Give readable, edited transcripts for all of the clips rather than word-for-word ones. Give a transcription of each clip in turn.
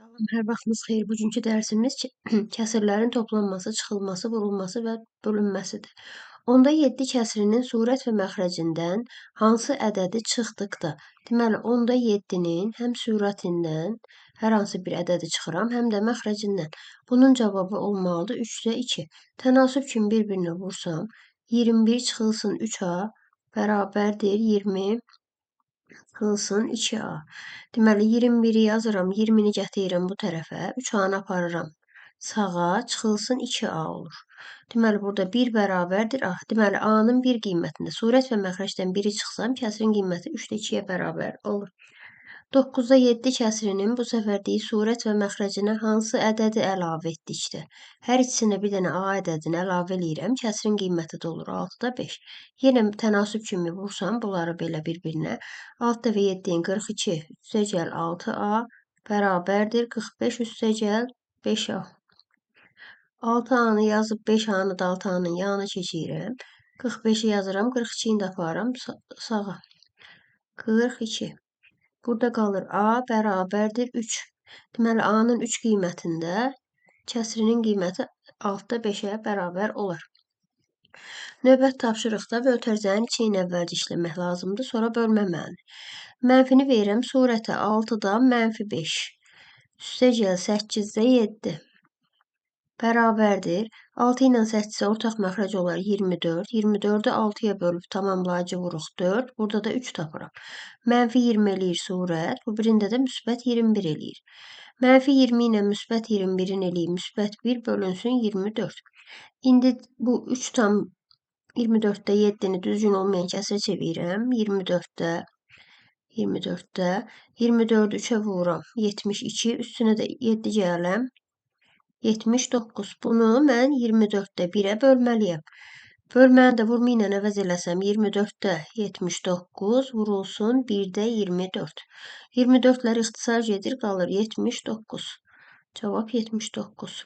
Salam, hər vaxtınız xeyir. Bugünkü dərsimiz kəsrlərin toplanması, çıxılması, vurulması və bölünməsidir. Onda 7 kəsrinin surət və məxrəcindən hansı ədədi çıxdıqda, deməli, onda 7-nin həm surətindən hər hansı bir ədədi çıxıram, həm də məxrəcindən. Bunun cavabı olmalıdır 3-də 2. Tənasüb kimi bir-birinə vursam, 21 çıxılsın 3A bərabərdir 20 çıxılsın 2A. Deməli, 21-i yazıram, 20-ni gətirirəm bu tərəfə, 3A-nı aparıram sağa, çıxılsın 2A olur. Deməli, burada 1 bərabərdir A. Deməli, A-nın bir qiymətində surət və məxrəcdən biri çıxsam, kəsrin qiyməti 3-də 2-yə bərabər olur. 9-da 7 kəsrinin bu səfərdiyi surət və məxrəcinə hansı ədədi əlavə etdikdə? Hər ikisinə bir dənə A ədədini əlavə eləyirəm, kəsrin qiyməti də olur 6-da 5. Yenə tənasüb kimi vursam, bunları belə bir-birinə 6 və 7-nin 42 üstəgəl 6A bərabərdir 45 üstəgəl 5A. 6A-nı yazıb 5A-nı da 6A-nın yanına keçirirəm. 45-i yazıram, 42-ni də aparıram sağa. 42. Burada qalır A bərabərdir 3. Deməli, A-nın 3 qiymətində kəsrinin qiyməti 6-da 5-ə bərabər olar. Növbət tapşırıqda və ötərcənin içini əvvəlcə işləmək lazımdır, sonra bölməməni. Mənfini verirəm surətə 6-da -5. Üstəgəl 8-də 7. Bərabərdir. 6 ilə 8-ə ortaq məxrəc olar 24. 24-ü 6-ya bölüb tamamlayıcı vuruq 4. Burada da 3 tapıram. -20 eləyir surət. Bu birində də müsbət 21 eləyir. -20 ilə müsbət 21-in eləyir müsbət 1 bölünsün 24. İndi bu 3 tam 24-də 7-ni düzgün olmayan kəsrə çevirirəm. 24-də 24-ü 3-ə vururam 72. Üstünə də 7 gələm. 79. Bunu mən 24-də 1-ə bölməliyəm. Bölməni də vurma ilə əvəz eləsəm 24-də 79 vurulsun 1-də 24. 24-lər ixtisar gedir, qalır 79. Cavab 79.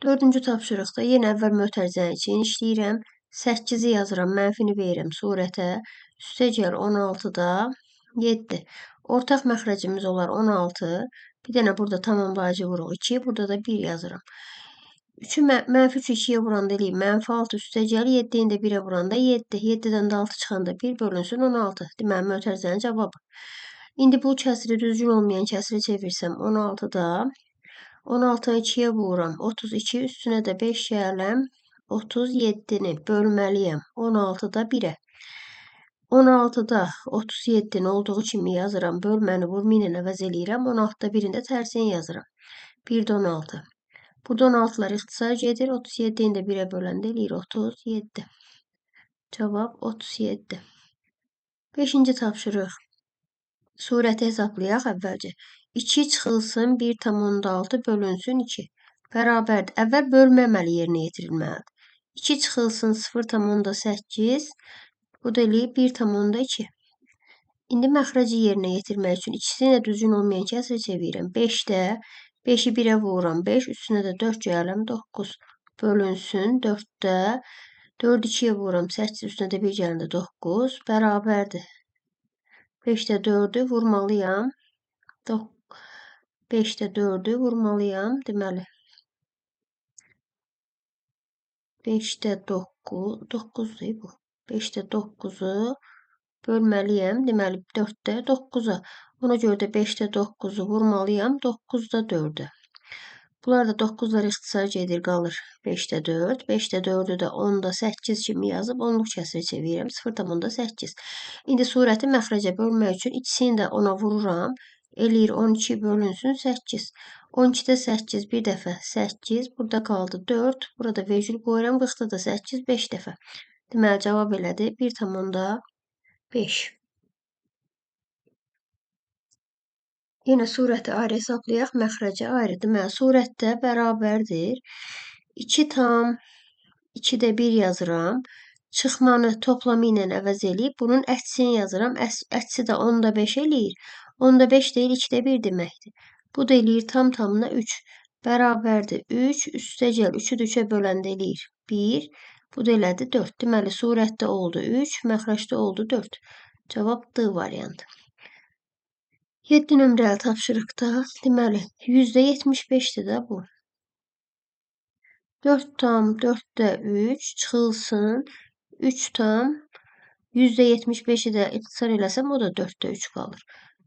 4-cü tapşırıqda yenə əvvəl mötərizəni için işləyirəm. 8-i yazıram, mənfini verirəm surətə. Üstəgəl 16-da 7. Ortaq məxrəcimiz olar 16. Bir dənə burada tamamlayıcı vuruq 2. Burada da 1 yazıram. 3-ü -3 2-yə vuranda eləyib -6 üstəgəl 7-ni də 1-ə vuranda 7. 7-dən də 6 çıxanda 1 bölünsün 16. Deməli, mötərizənin cavabı. İndi bu kəsri düzgün olmayan kəsri çevirsəm 16-da 16-nı 2-yə vururam 32. Üstünə də 5 gələm 37-ni bölməliyəm 16-da 1-ə. 16-da 37-nin olduğu kimi yazıram. Bölməni vurma ilə əvəz eləyirəm. 16-da 1-in də tərsini yazıram. 1-də 16. Burada 16-lar ixtisar gedir. 37-ni də 1-ə böləndə eləyir 37. Cavab 37. 5-ci tapşırıq. Surəti hesablayaq əvvəlcə. 2 çıxılsın 1,6 bölünsün 2. Bərabərdir. Əvvəl bölmə əməli yerinə yetirilməlidir. 2 çıxılsın 0,8 bu da eləyib 1,2. İndi məxrəci yerinə yetirmək üçün ikisini də düzgün olmayan kəsrə çevirirəm. 5-də 5-i 1-ə vururam 5, üstünə də 4 gələm 9 bölünsün 4-də 4-ü 2-yə vururam 8, üstünə də 1 gələndə 9 bərabərdir. 5-də 4-ü vurmalıyam. 5-də 4-ü vurmalıyam. Deməli 5-də 9-dur bu. 5-də 9-u bölməliyəm. Deməli 4-də 9-a. Ona görə də 5-də 9-u vurmalıyam. 9-da 4-ə. Bunlar da 9-lar ixtisar gedir, qalır 5-də 4. 5-də 4-ü də 10-da 8 kimi yazıb 10-luq kəsrə çevirirəm. 0,8. İndi surəti məxrəcə bölmək üçün ikisini də 10-a vururam. Eləyir 12 bölünsün 8. 12-də 8 bir dəfə 8. Burada qaldı 4. Burada vergül qoyuram. 40-da da 8 5 dəfə. Deməli, cavab elədi 1,5. Yenə surəti ayrı hesablayaq, məxrəci ayrı. Deməli, surətdə bərabərdir. 2 tam 2-də 1 yazıram. Çıxmanı toplamı ilə əvəz eləyib, bunun əksini yazıram. Əksi də 10-da 5 eləyir. 10-da 5 deyil, 2-də 1 deməkdir. Bu da eləyir tam tamına 3. Bərabərdir 3, üstəgəl 3-ü də 3-ə böləndə eləyir 1. Bu da elədi 4. Deməli, surətdə oldu 3, məxrəcdə oldu 4. Cavab D variantı. 7 nömrəli tapşırıqda deməli %75'dir də bu. 4 tam 4'də 3 çıxılsın 3 tam %75'i də ixtisar eləsəm o da 4'də 3 qalır.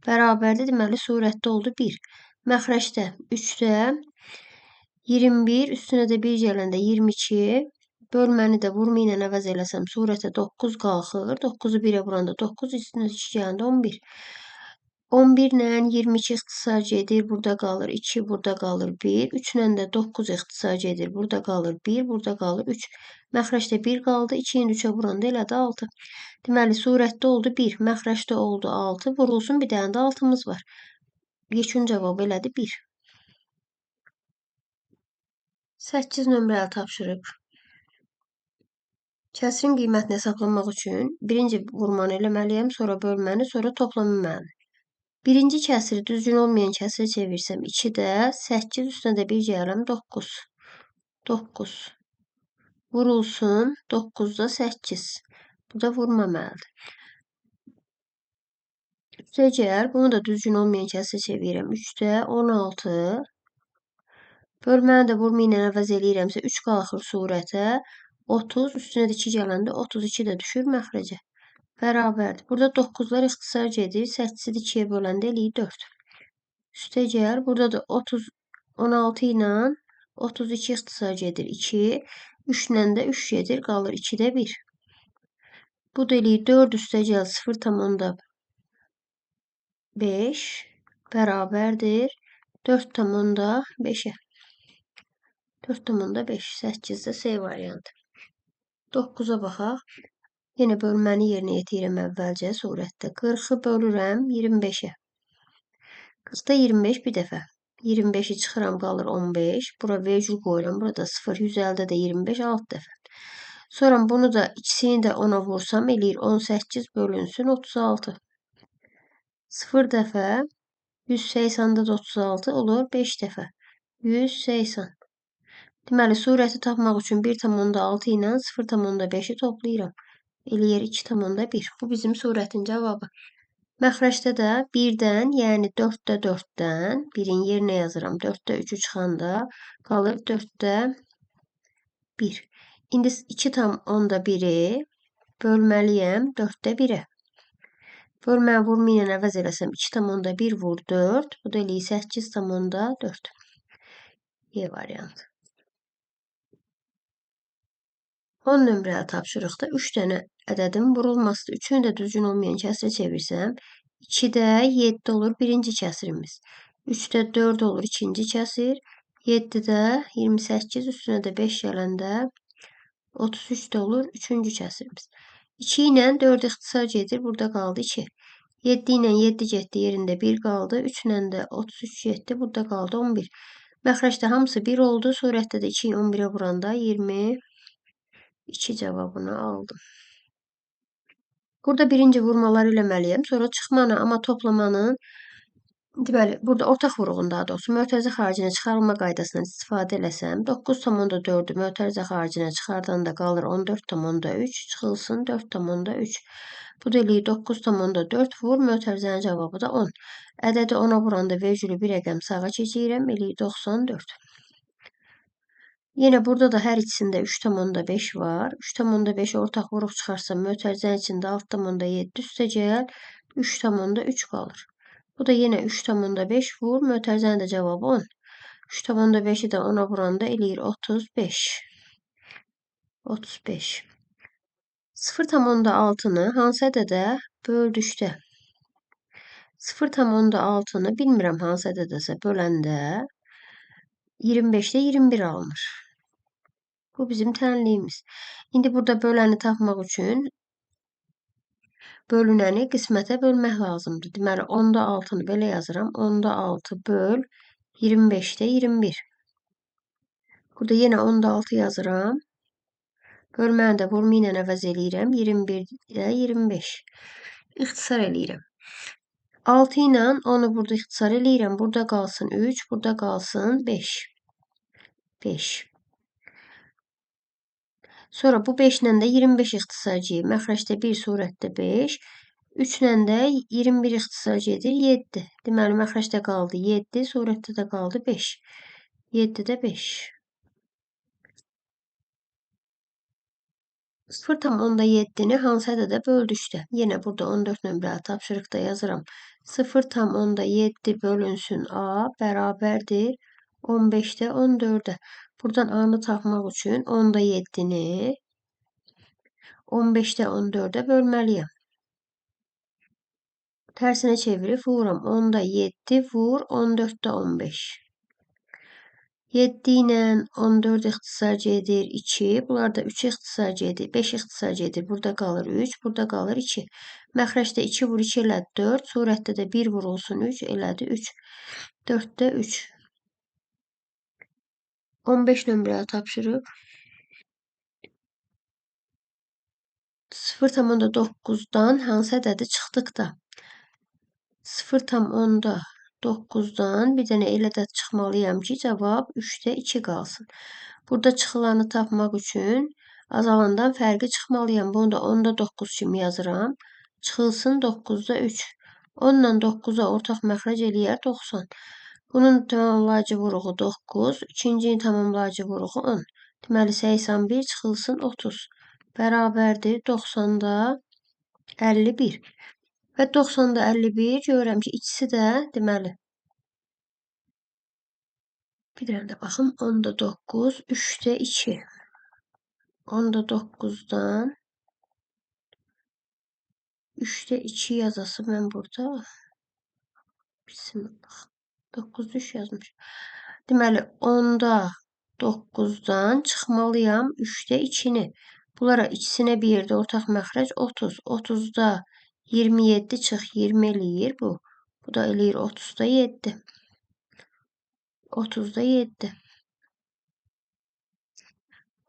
Bərabərdir deməli surətdə oldu 1. Məxrəcdə 3'də 21 üstünə də 1 gələndə 22 bölməni də vurma ilə əvəz eləsəm surətə 9 qalxır. 9'u 1'ə vuranda 9 üstünə 2 gələndə 11. 11 ilə 22 ixtisar gedir, burada qalır 2, burada qalır 1. 3 ilə də 9 ixtisar gedir, burada qalır 1, burada qalır 3. Məxrəcdə 1 qaldı, 2 ilə 3'ə vuranda elədi 6. Deməli, surətdə oldu 1, məxrəcdə oldu 6, vurulsun bir dənə də 6'mız var. Yekun cavab elədi 1. 8 nömrəli tapşırıq. Kəsirin qiymətini hesablamaq üçün birinci vurmanı eləməliyəm, sonra bölməni, sonra toplamı mənim. Birinci kəsiri düzgün olmayan kəsirə çevirsəm 2'də 8 üstünə də 1 gələm 9. 9. Vurulsun 9'da 8. Bu da vurma məlidir. Üstəcəl bunu da düzgün olmayan kəsirə çevirirəm. 3'də 16. Bölməni də vurma ilə əvəz eləyirəmsə 3 qalxır surətə. 30 üstünə də 2 gələndə 32 də düşür məxrəcə. Bərabərdir. Burada 9'lar ixtisar gedir. 8'i 2'yə böləndə eləyir 4. Üstəcəl burada da 16 ilə 32 ixtisar gedir 2. 3 ilə də 3 gedir, qalır 2'də 1. Bu da eləyir 4 üstəcəl 0,5 bərabərdir 4,5'ə. 4,5. 8'də C variantı. 9'a baxaq. Yenə bölməni yerinə yetirirəm əvvəlcə surətdə. 40'ı bölürəm 25'ə. 40'da 25 bir dəfə. 25'i çıxıram qalır 15. Bura vergül qoyuram. Burada 0. 150'də də 25 6 dəfə. Sonra bunu da ikisini də 10'a vursam eləyir 18 bölünsün 36. 0 dəfə 180'da da 36 olur 5 dəfə. 180. Deməli surəti tapmaq üçün 1,6 ilə 0,5'i toplayıram. Eləyir 2,1. Bu bizim surətin cavabı. Məxrəcdə də 1'dən, yəni 4'də 4'dən 1'in yerinə yazıram. 4'də 3'ü çıxanda qalır 4'də 1. İndi 2,1'i bölməliyəm 4'də 1'ə. Bölməni vurma ilə əvəz eləsəm 2,1 vur 4. Bu da eləyir 8,4. E variantı. 10 nömrəli tapşırıqda 3 dənə ədədin vurulması. Üçünü də düzgün olmayan kəsirə çevirsəm 2'də 7 olur birinci kəsirimiz. 3'də 4 olur ikinci kəsir. 7'də 28 üstünə də 5 gələndə 33 də olur üçüncü kəsirimiz. 2 ilə 4 ixtisar gedir. Burada qaldı 2. 7 ilə 7 getdi yerində 1 qaldı. 3 ilə də 33 getdi. Burada qaldı 11. Məxrəcdə hamısı 1 oldu. Surətdə də 2'yi 11'ə vuranda 22 cavabını aldım. Burada birinci vurmaları eləməliyəm. Sonra çıxmanı, amma toplamanın deməli, burada ortaq vuruğun daha doğrusu mötərizə xaricinə çıxarılma qaydasından istifadə eləsəm 9,4'ü mötərizə xaricinə çıxardanda qalır 14,3 çıxılsın 4,3. Bu da eləyir 9,4 vur mötərizənin cavabı da 10. Ədədi 10'a vuranda vergülü bir rəqəm sağa keçirirəm eləyir 94. Yine burada da hər ikisində 3,5 var. 3,5 ortaq vuruq çıxarsam mötərizənin içində 6,7 üstəcəl 3,3 qalır. Bu da yenə 3,5 vur. Mötərizənin də cavabı 10. 3,5'i də 10'a vuranda eləyir 35. 35. 0,6'nı hansı ədədə böldükdə? 0,6'nı bilmirəm hansı ədədəsə böləndə 25'də 21 alınır. Bu bizim tənliyimiz. İndi burada böləni tapmaq üçün bölünəni qismətə bölmək lazımdır. Deməli 10'da 6'nı belə yazıram. 10'da 6 böl 25'də 21. Burada yenə 10'da 6 yazıram. Bölməni də vurma ilə əvəz eləyirəm. 21'də 25. İxtisar eləyirəm. 6 ilə 10'u burada ixtisar eləyirəm. Burada qalsın 3, burada qalsın 5. 5. Sonra bu 5 ilə də 25 ixtisar gedir. Məxrəcdə 1, surətdə 5. 3 ilə də 21 ixtisar edir 7. Deməli, məxrəcdə qaldı 7, surətdə də qaldı 5. 7-də 5. 0,7-ni hansı ədədə böldükdə? Yenə burada 14 nömrəli tapşırıqda yazıram. 0,7 bölünsün A bərabərdir 15-də 14-ə. Buradan A-nı tapmaq üçün 10'da 7'ni 15'də 14'ə bölməliyəm. Tərsinə çevirib vururam. 10'da 7 vur 14'də 15. 7 ilə 14 ixtisar edir 2. Bunlar da 3 ixtisar edir. 5 ixtisar edir. Burada qalır 3. Burada qalır 2. Məxrəcdə 2 vur 2 elədi 4. Surətdə də 1 vurulsun 3 elədi 3. 4'də 3. 15 nömrəli tapşırıq. 0,9'dan hansı ədədi çıxdıqda? 0,9'dan bir dənə elə ədəd çıxmalıyam ki, cavab 3'də 2 qalsın. Burada çıxılanı tapmaq üçün azalandan fərqi çıxmalıyam. Bunu da 10'da 9 kimi yazıram. Çıxılsın 9'da 3. 10 ilə 9'a ortaq məxrəc eləyər 90. Bunun tamamlayıcı vuruğu 9. İkincinin tamamlayıcı vuruğu 10. Deməli 81 çıxılsın 30. Bərabərdir 90'da 51. Və 90'da 51 görürəm ki, ikisi də deməli. Bir dənə də baxım. 10'da 9, 3'də 2. 10'da 9'dan 3'də 2 yazası mən burada. Bismillah. 9 3 yazmış. Deməli 10'da 9'dan çıxmalıyam 3'də 2'ni. Bunlara ikisinə bir yerdə ortaq məxrəc 30. 30'da 27 çıx 20 eləyir bu. Bu da eləyir 30'da 7. 30'da 7.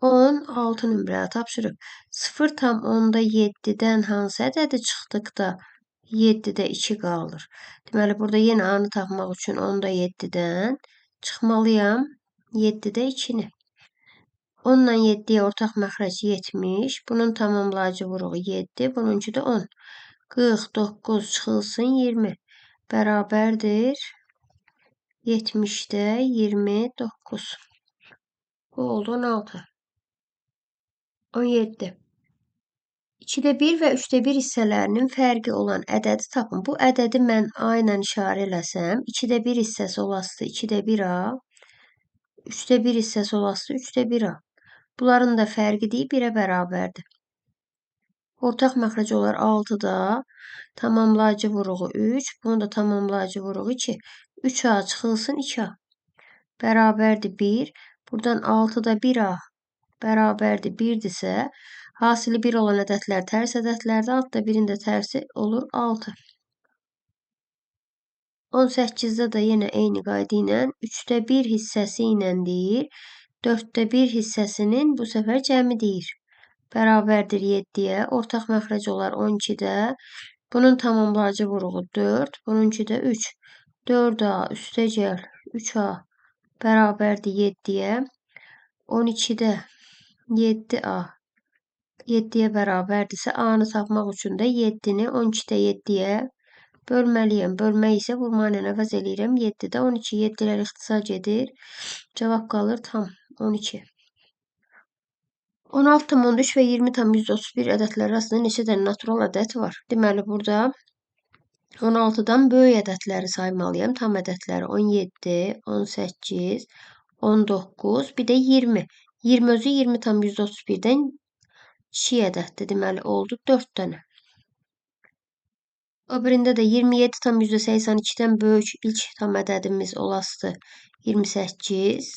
16 nömrəli tapşırıq. 0,10'da 7'dən hansı ədədi çıxdıqda 7'də 2 qalır. Deməli, burada yenə A-nı tapmaq üçün 10'da 7'dən çıxmalıyam 7'də 2'ni. 10 ilə 7'yə ortaq məxrəc 70. Bunun tamamlayıcı vuruğu 7. Bununki də 10. 49 çıxılsın 20. Bərabərdir 70'də 29. Bu oldu 16. 17. 2'də 1 və 3'də 1 hissələrinin fərqi olan ədədi tapın. Bu ədədi mən A ilə işarə eləsəm, 2'də 1 hissəsi olası 2'də 1A, 3'də 1 hissəsi olası 3'də 1A. Bunların da fərqi deyib 1'ə bərabərdir. Ortaq məxrəc olar 6'da, tamamlayıcı vuruğu 3, bunun da tamamlayıcı vuruğu 2. 3A çıxılsın 2A. Bərabərdir 1. Buradan 6'da 1A bərabərdir 1'dirsə, hasili 1 olan ədədlər tərs ədədlərdə, altda 1'in də tərsi olur 6. 18'də də yenə eyni qayda ilə 3'də 1 hissəsi ilə deyir, 4'də 1 hissəsinin bu səfər cəmi deyir. Bərabərdir 7'yə, ortaq məxrəc olar 12'də, bunun tamamlayıcı vuruğu 4, bununki də 3. 4A üstə gəl 3A bərabərdir 7'yə, 12'də 7A 7'yə bərabərdirsə, A-nı tapmaq üçün də 7'ni 12'də 7'yə bölməliyəm. Bölmək isə vurma ilə əvəz eləyirəm. 7'də 12, 7'lər ixtisar edir. Cavab qalır tam 12. 16,3 və 20,131 ədədlər arasında neçə dənə natural ədəd var? Deməli, burada 16'dan böyük ədədləri saymalıyam. Tam ədədləri 17, 18, 19, bir də 20. 20 özü 20,131'dən kiçik ədəddir. Deməli, oldu 4 dənə. O birində də 27,82'dən böyük ilk tam ədədimiz olasıdır. 28,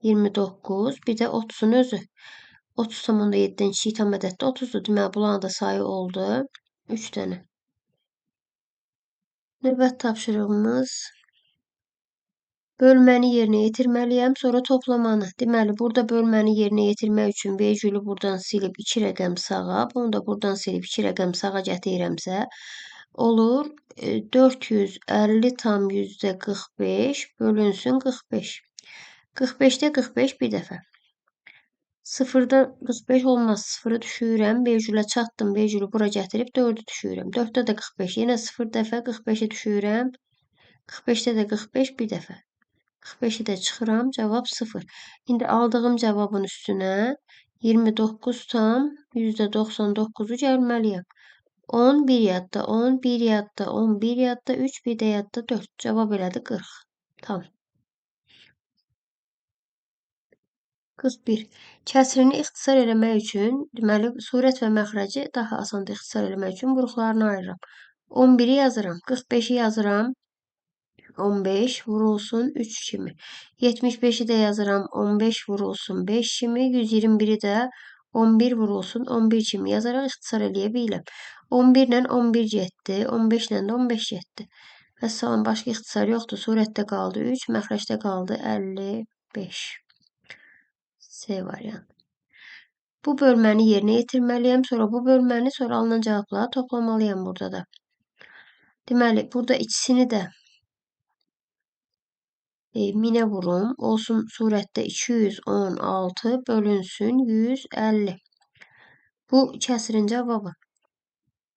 29, bir də 30'un özü. 30,7'dən kiçik tam ədəddə 30'dur. Deməli, bunların da sayı oldu 3 dənə. Növbəti tapşırığımız bölməni yerinə yetirməliyəm, sonra toplamanı. Deməli, burada bölməni yerinə yetirmək üçün vergülü buradan silib 2 rəqəm sağa, bunu da buradan silib 2 rəqəm sağa gətirirəmsə, olur 450,45 bölünsün 45. 45'də 45 bir dəfə. Sıfırda 45 olmaz. Sıfırı düşürürəm. Vergülə çatdım. Vergülü bura gətirib 4'ü düşürürəm. 4'də də 45. Yenə 0 dəfə 45'i düşürürəm. 45'də də 45 bir dəfə. 45'i də çıxıram. Cavab 0. İndi aldığım cavabın üstünə 29 tam %99'u gəlməliyəm. 10 bir yadda, 10 bir yadda, 10 bir yadda, 3 bir də yadda 4. Cavab elədi 40. Tam. 41. Kəsrini ixtisar eləmək üçün, deməli, surət və məxrəci daha asandır ixtisar eləmək üçün qruplarını ayırıram. 11'i yazıram, 45'i yazıram, 15 vurulsun 3 kimi. 75'i də yazıram, 15 vurulsun 5 kimi. 121'i də 11 vurulsun 11 kimi yazaraq ixtisar eləyə bilirəm. 11 ilə 11 getdi, 15 ilə də 15 getdi. Vəssalam, başqa ixtisar yoxdur. Surətdə qaldı 3, məxrəcdə qaldı 55. C variantı. Bu bölməni yerinə yetirməliyəm. Sonra bu bölməni, sonra alınan cavabları toplamalıyam burada da. Deməli, burada ikisini də minə vurum. Olsun surətdə 216 bölünsün 150. Bu kəsrin cavabı.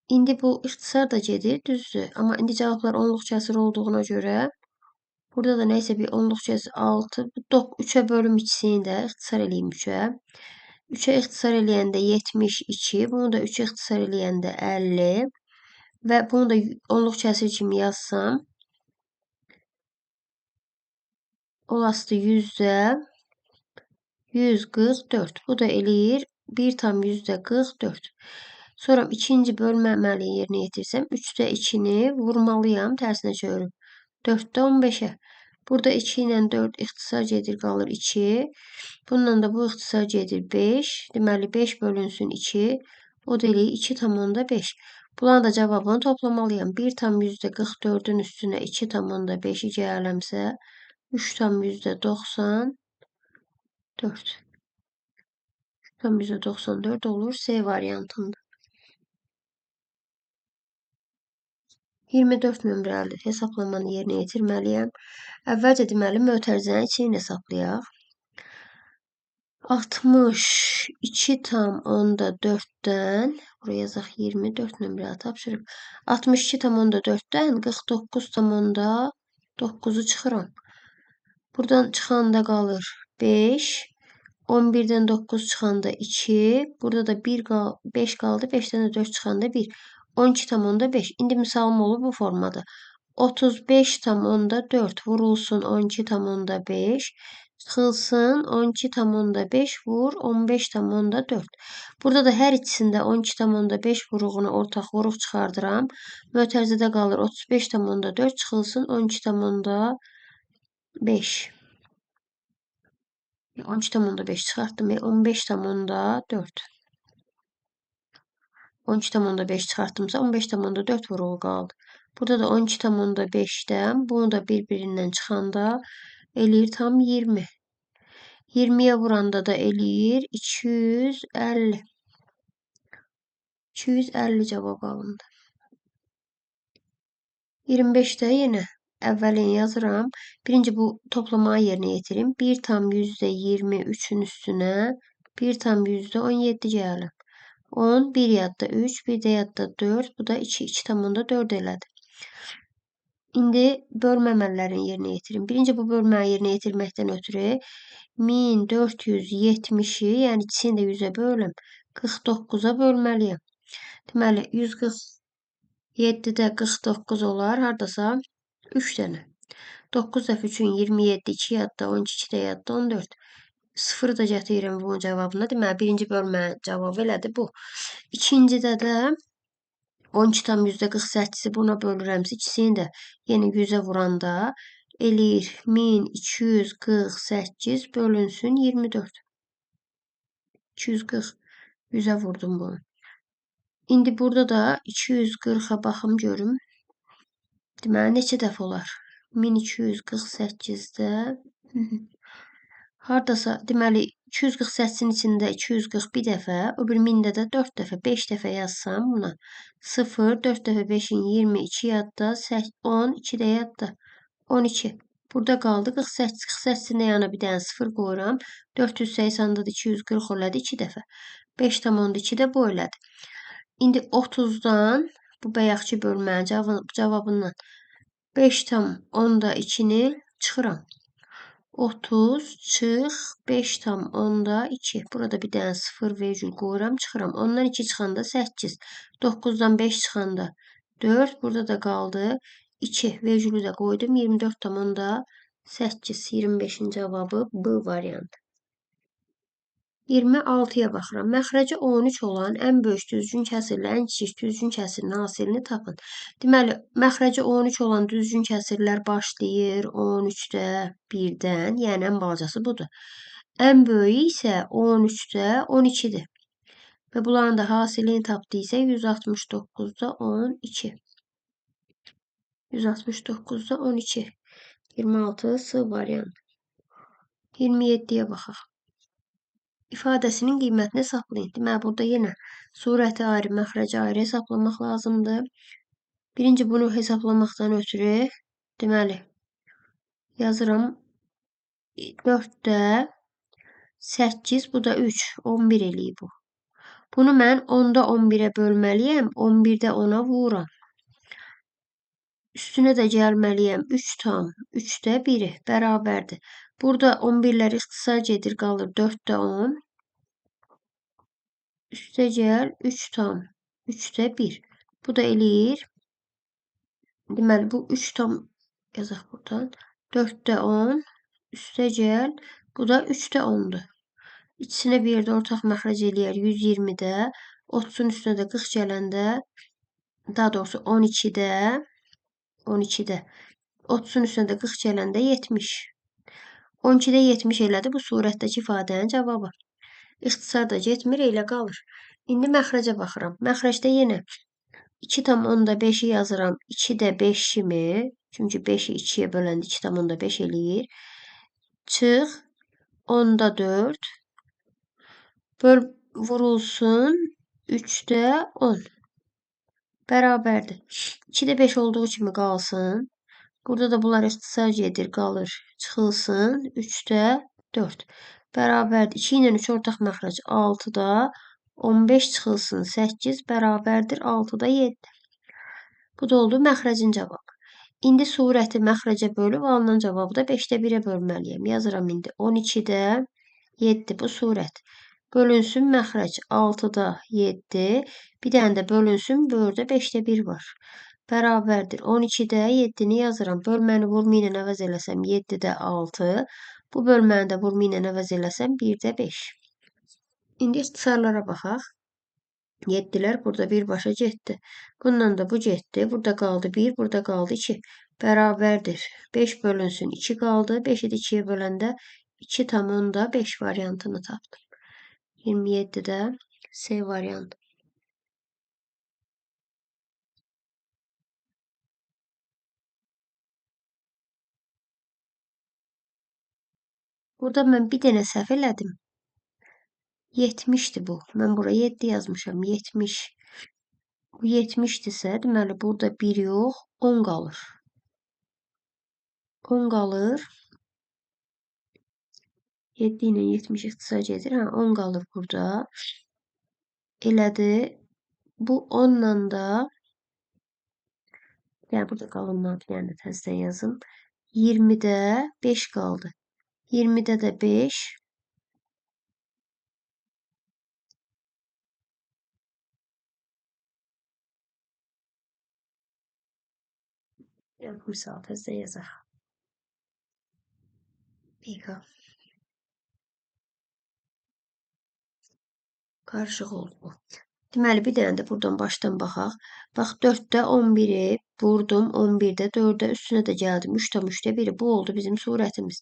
İndi bu ixtisar da gedir, düzdür. Amma indi cavablar onluq kəsir olduğuna görə burada da neysə bir onluq kəsir 6. 3'ə bölüm ikisini də ixtisar eləyim 3'ə. 3'ə ixtisar eləyəndə 72. Bunu da 3'ə ixtisar eləyəndə 50. Və bunu da onluq kəsir kimi yazsam. Olası yüzdə 144. Bu da eləyir 1 tam %44. Sonra ikinci bölməməli yerinə yetirsəm 3'də 2'ni vurmalıyam tərsinə çevirib. 4'də 15'ə. Burada 2 ilə 4 ixtisar gedir, qalır 2. Bununla da bu ixtisar gedir 5. Deməli 5 bölünsün 2. O da eləyir 2 tam onda 5. Bunların da cavabını toplamalıyam. 1 tam %44'ün üstünə 2 tam onda 5'i gələrəmsə 3 tam %94. 3 tam %94 olur C variantında. 24 nömrəli hesablamanı yerinə yetirməliyəm. Əvvəlcə deməli mötərizənin içini hesablayaq. 62 tam onda 4'dən, buraya yazaq 24 nömrəli tapşırıq. 62 tam onda 4'dən 49 tam onda 9'u çıxıram. Buradan çıxanda qalır 5. 11'dən 9 çıxanda 2. Burada da 5 qaldı. 5'dən də 4 çıxanda 1. 12 tam onda 5. İndi misalım olur bu formada. 35 tam onda 4 vurulsun 12 tam onda 5. Çıxılsın 12 tam onda 5 vur 15 tam onda 4. Burada da hər ikisində 12 tam onda 5 vuruğunu ortaq vuruq çıxardıram. Mötərizədə qalır 35 tam onda 4 çıxılsın 12 tam onda 5. 12 tam onda 5 çıxartdım. 15 tam onda 4. 12 tam onda 5 çıxartdımsa 15 tam onda 4 vuruğu qaldı. Burada da 12 tam onda 5'dən bunu da bir-birindən çıxanda eləyir tam 20. 20'ye vuranda da eləyir 250. 250 cavab alındı. 25'də yenə əvvəlini yazıram. Birinci bu toplamayı yerinə yetirim. 1 tam %23'ün üstünə 1 tam %17 gəlim. 10, 1 yadda 3, 1 də yadda 4, bu da 2, 2 tam onda 4 elədi. İndi bölməmələrin yerinə yetirim. Birinci bu bölməni yerinə yetirməkdən ötürü 1470'i, yəni ikisini də 100'ə bölüm. 49'a bölməliyəm. Deməli 147'də 49 olar, hardasa 3 dənə. 9 dəfə 3'ün 27, 2 yadda, 12, 2 də yadda 14. 0'ı da gətirirəm bunun cavabına. Deməli birinci bölmə cavabı elədi bu. İkincidə də 12 tam %48'i buna bölürəmsə ikisini də yenə 100'ə vuranda eləyir 1248 bölünsün 24. 240 100'ə vurdum bunu. İndi burada da 240'a baxım görüm. Deməli neçə dəfə olar? 1248'də hardasa deməli 248'in içində 240 bir dəfə, o bir 1000'də də 4 dəfə, 5 dəfə yazsam buna 0, 4 dəfə 5'in 22 yadda, 10, 2 də yadda, 12. Burada qaldı 48. 48-in yana bir dənə 0 qoyuram. 480-da 240 elədi 2 dəfə. 5,2 də bu elədi. İndi 30-dan bu bayaqki bölmənin cavabından 5,2-ni çıxıram. 30 çıx 5,2. Burada bir dənə 0 vergül qoyuram, çıxıram. Ondan 2 çıxanda 8. 9-dan 5 çıxanda 4. Burada da qaldı 2. Vergülü də qoydum. 24,8. 25-in cavabı B variantı. 26-ya baxıram. Məxrəci 13 olan ən böyük düzgün kəsirlə ən kiçik düzgün kəsirin hasilini tapın. Deməli, məxrəci 13 olan düzgün kəsirlər başlayır 13-də 1-dən, yəni ən balacası budur. Ən böyüyü isə 13-də 12-dir. Və bunların da hasilini tapdı isə 169-da 12. 169-da 12. 26 S variantı. 27-yə baxaq. İfadəsinin qiymətini hesablayın. Deməli, burada yenə surəti ayrı, məxrəci ayrı hesablamaq lazımdır. Birinci bunu hesablamaqdan ötürü, deməli, yazıram 4-də 8, bu da 3, 11 eləyib bu. Bunu mən 10-da 11-ə bölməliyəm, 11-də 10-a vururam. Üstünə də gəlməliyəm 3,3-də 1-i bərabərdir. Burada 11-lər ixtisar edir, qalır 4-də 10. Üstə gəl 3,3-də 1. Bu da eləyir. Deməli, bu 3 yazaq buradan. 4-də 10. Üstə gəl. Bu da 3-də 10'dur. İkisinə bir yerdə ortaq məxrəc eləyər 120-də. 30-un üstünə də 40 gələndə, daha doğrusu 12-də 30-un üstünə də 40 gələndə 70. 12-də 70 elədi bu surətdəki ifadənin cavabı. İxtisar da getmir, elə qalır. İndi məxrəcə baxıram. Məxrəcdə yenə 2,5-i yazıram. 2-də 5 kimi, çünki 5-i 2-yə böləndə 2,5 eləyir. Çıx 10-da 4. Böl vurulsun 3-də 10. Bərabərdir. 2-də 5 olduğu kimi qalsın. Burada da bunlar ixtisar edir, qalır. Çıxılsın 3-də 4. Bərabərdir. 2 ilə 3 ortaq məxrəc 6-da 15 çıxılsın 8 bərabərdir 6-da 7. Bu da oldu məxrəcin cavabı. İndi surəti məxrəcə bölüb alınan cavabı da 5-də 1-ə bölməliyəm. Yazıram indi 12-də 7 bu surət. Bölünsün məxrəc 6-da 7. Bir dənə də bölünsün böldə 5-də 1 var. Bərabərdir. 12-də 7-ni yazıram. Bölməni vurma ilə əvəz eləsəm 7-də 6. Bu bölməni də vurma ilə əvəz eləsəm 1-də 5. İndi ixtisarlara baxaq. 7'lər burada birbaşa getdi. Bundan da bu getdi. Burada qaldı 1, burada qaldı 2. Bərabərdir. 5 bölünsün 2 qaldı. 5'i də 2'yə böləndə 2,5 variantını tapdım. 27'də C variantı. Burada mən bir dənə səhv elədim. 70'di bu. Mən buraya 7 yazmışam. 70. Bu 70'dirsə, deməli burada 1 yox, 10 qalır. 10 qalır. 7 ilə 70 ixtisar edir. 10 qalır burada. Elədi. Bu 10'la da yəni burada qalanlar yəni təzədən yazım. 20'də 5 qaldı. 20'də də 5. Yəni misal təzədən yazaq. Dəqiqə. Qarışıq oldu bu. Deməli, bir dənə də buradan başdan baxaq. Bax, 4-də 11'i vurdum, 11'də 4'də üstünə də gəldim. 3,3'də 1'i. Bu oldu bizim surətimiz.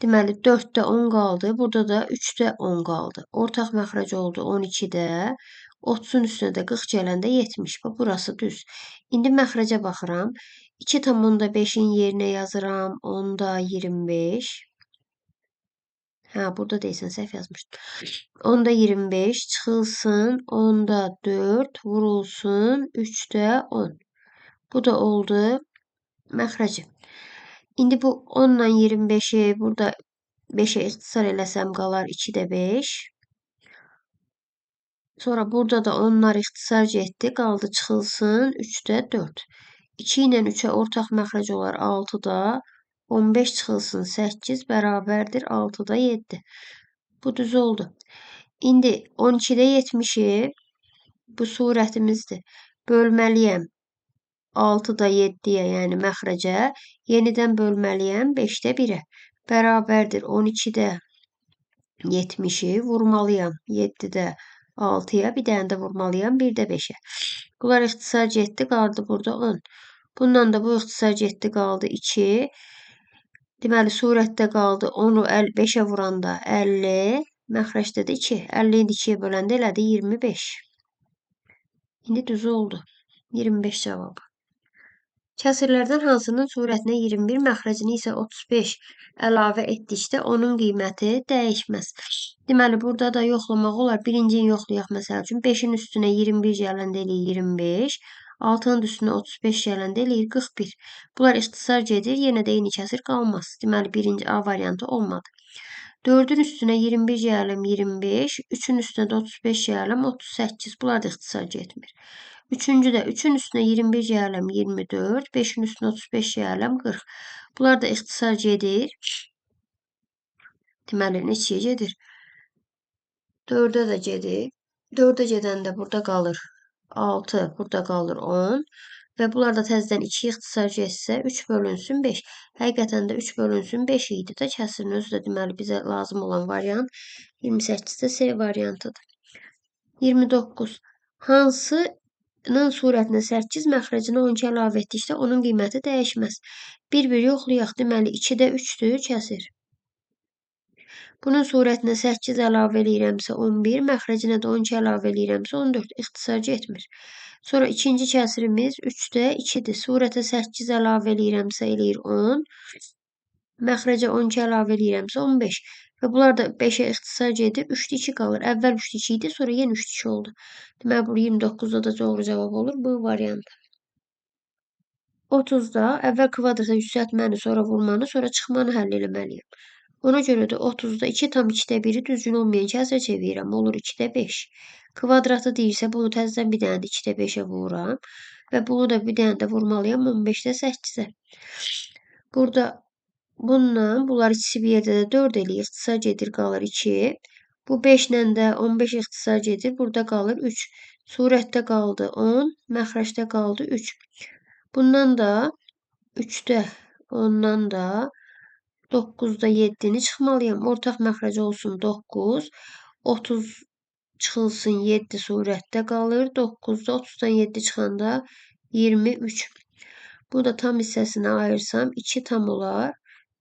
Deməli, 4'də 10 qaldı. Burada da 3'də 10 qaldı. Ortaq məxrəc oldu 12'də. 30'un üstünə də 40 gələndə 70. Bax, burası düz. İndi məxrəcə baxıram. 2,5'in yerinə yazıram. 10'da 25. Burada deyilsən, səhv yazmışdım. 10'da 25 çıxılsın, 10'da 4 vurulsun, 3'də 10. Bu da oldu məxrəci. İndi bu 10 ilə 25'i burada 5'e ixtisar eləsəm qalar 2'də 5. Sonra burada da onlar ixtisar getdi. Qaldı çıxılsın 3'də 4. 2 ilə 3'ə ortaq məxrəc olar 6'da. 15 çıxılsın 8 bərabərdir 6'da 7. Bu düz oldu. İndi 12'də 70'i bu surətimizdir. Bölməliyəm 6'da 7'yə, yəni məxrəcə. Yenidən bölməliyəm 5'də 1'ə. Bərabərdir 12'də 70'i vurmalıyam 7'də 6'ya, bir dənə də vurmalıyam 1'də 5'ə. Bunlar ixtisar getdi, qaldı burada 10. Bundan da bu ixtisar getdi, qaldı 2. Deməli, surətdə qaldı 10'u 5'ə vuranda 50, məxrəcdə də 2. 50'ni 2'yə böləndə elədi 25. İndi düz oldu. 25 cavabı. Kəsirlərdən hansının surətinə 21, məxrəcinə isə 35 əlavə etdikdə onun qiyməti dəyişməz. Deməli, burada da yoxlamaq olar. Birincini yoxlayaq, məsəl üçün. 5'in üstünə 21 gələndə eləyir 25. 6'nın üstünə 35 gələndə eləyir 41. Bunlar ixtisar gedir, yenə də eyni kəsir qalmaz. Deməli, birinci A variantı olmadı. 4'ün üstünə 21 gələm 25. 3'ün üstünə də 35 gələm 38. Bunlar da ixtisar getmir. Üçüncüdə 3'ün üstünə 21 gələm 24. 5'in üstünə 35 gələm 40. Bunlar da ixtisar gedir. Deməli, neçəyə gedir? 4'ə də gedir. 4'ə gedəndə burada qalır 6, burada qalır 10. Və bunlar da təzədən 2 ixtisar getsə 3 bölünsün 5. Həqiqətən də 3 bölünsün 5 idi də kəsirin özü də, deməli, bizə lazım olan variant 28'də C variantıdır. 29. Hansının surətinə 8, məxrəcinə 12 əlavə etdikdə onun qiyməti dəyişməz. Bir-bir yoxlayaq. Deməli, 2'də 3'dür kəsir. Bunun surətinə 8 əlavə eləyirəmsə 11, məxrəcinə də 12 əlavə eləyirəmsə 14. İxtisar getmir. Sonra ikinci kəsirimiz 3'də 2'dir. Surətə 8 əlavə eləyirəmsə eləyir 10. Məxrəcə 12 əlavə eləyirəmsə 15. Və bunlar da 5'ə ixtisar gedir. 3'də 2 qalır. Əvvəl 3'də 2 idi, sonra yenə 3'də 2 oldu. Deməli, bu 29'da da doğru cavab olur bu variant. 30'da əvvəl kvadrata yüksəltməni, sonra vurmanı, sonra çıxmanı həll eləməliyəm. Ona görə də 30'da 2 tam 2'də 1'i düzgün olmayan kəsrə çevirirəm. Olur 2'də 5. Kvadratı deyirsə, bunu təzədən bir dənə də 2'də 5'ə vururam. Və bunu da bir dənə də vurmalıyam 15'də 8'ə. Burada bununla bunlar ikisi bir yerdə də 4 eləyir. İxtisar gedir, qalır 2. Bu 5 ilə də 15 ixtisar gedir. Burada qalır 3. Surətdə qaldı 10. Məxrəcdə qaldı 3. Bundan da 3'də 10'dan da 9'da 7'ni çıxmalıyam. Ortaq məxrəc olsun 9. 30 çıxılsın 7 surətdə qalır. 9'da 30'dan 7 çıxanda 23. Bu da tam hissəsinə ayırsam 2 tam olar.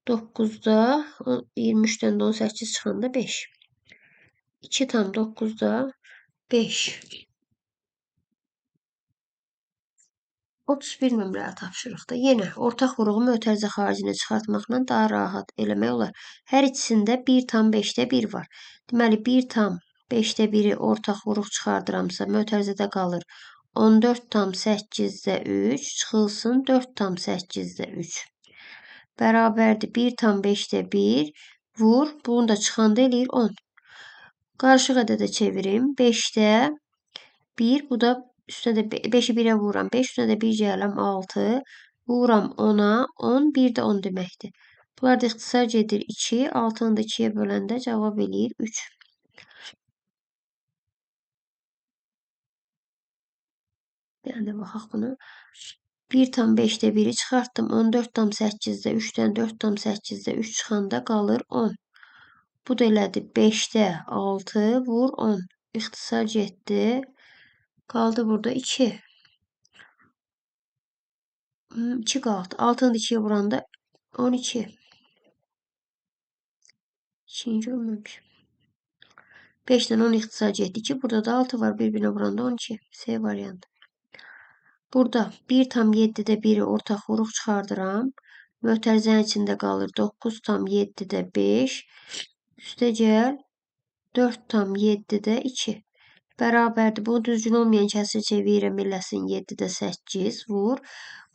9'da 23'ten de 18 çıxanda 5. 2 tam 9'da 5. 31 nömrəli tapşırıqda yenə ortaq vuruğu mötərizə xaricinə çıxartmaqla daha rahat eləmək olar. Hər ikisində 1 tam 5'də 1 var. Deməli, 1 tam 5'də 1'i ortaq vuruq çıxardıramsa mötərizədə qalır 14 tam 8'də 3 çıxılsın 4 tam 8'də 3. Bərabərdir 1 tam 5'də 1 vur. Bunu da çıxanda eləyir 10. Qarışıq ədədə çevirim. 5'də 1, bu da üstünə də 5'i 1'ə vururam. 5 üstünə də 1 gələm 6. Vururam 10'a. 10, 1 də 10 deməkdir. Bunlar da ixtisar gedir 2. 6'nı da 2'yə böləndə cavab eləyir 3. Yəni də baxaq bunu. 1 tam 5'də 1'i çıxartdım. 14 tam 8'də 3'dən 4 tam 8'də 3 çıxanda qalır 10. Bu da elədi 5'də 6 vur 10. İxtisar getdi. Qaldı burada 2. 2 qaldı. 6'nı da 2'yə vuranda 12. 2'ni görməmişim. 5'dən 10 ixtisar getdi. 2. Burada da 6 var. Bir-birinə vuranda 12. C variantı. Burada 1 tam 7'də 1'i ortaq vuruq çıxardıram. Mötərizənin içində qalır 9 tam 7'də 5. Üstə gəl 4 tam 7'də 2. Bərabərdir. Bu düzgün olmayan kəsri çevirirəm, eləsin 7-də 8 vur.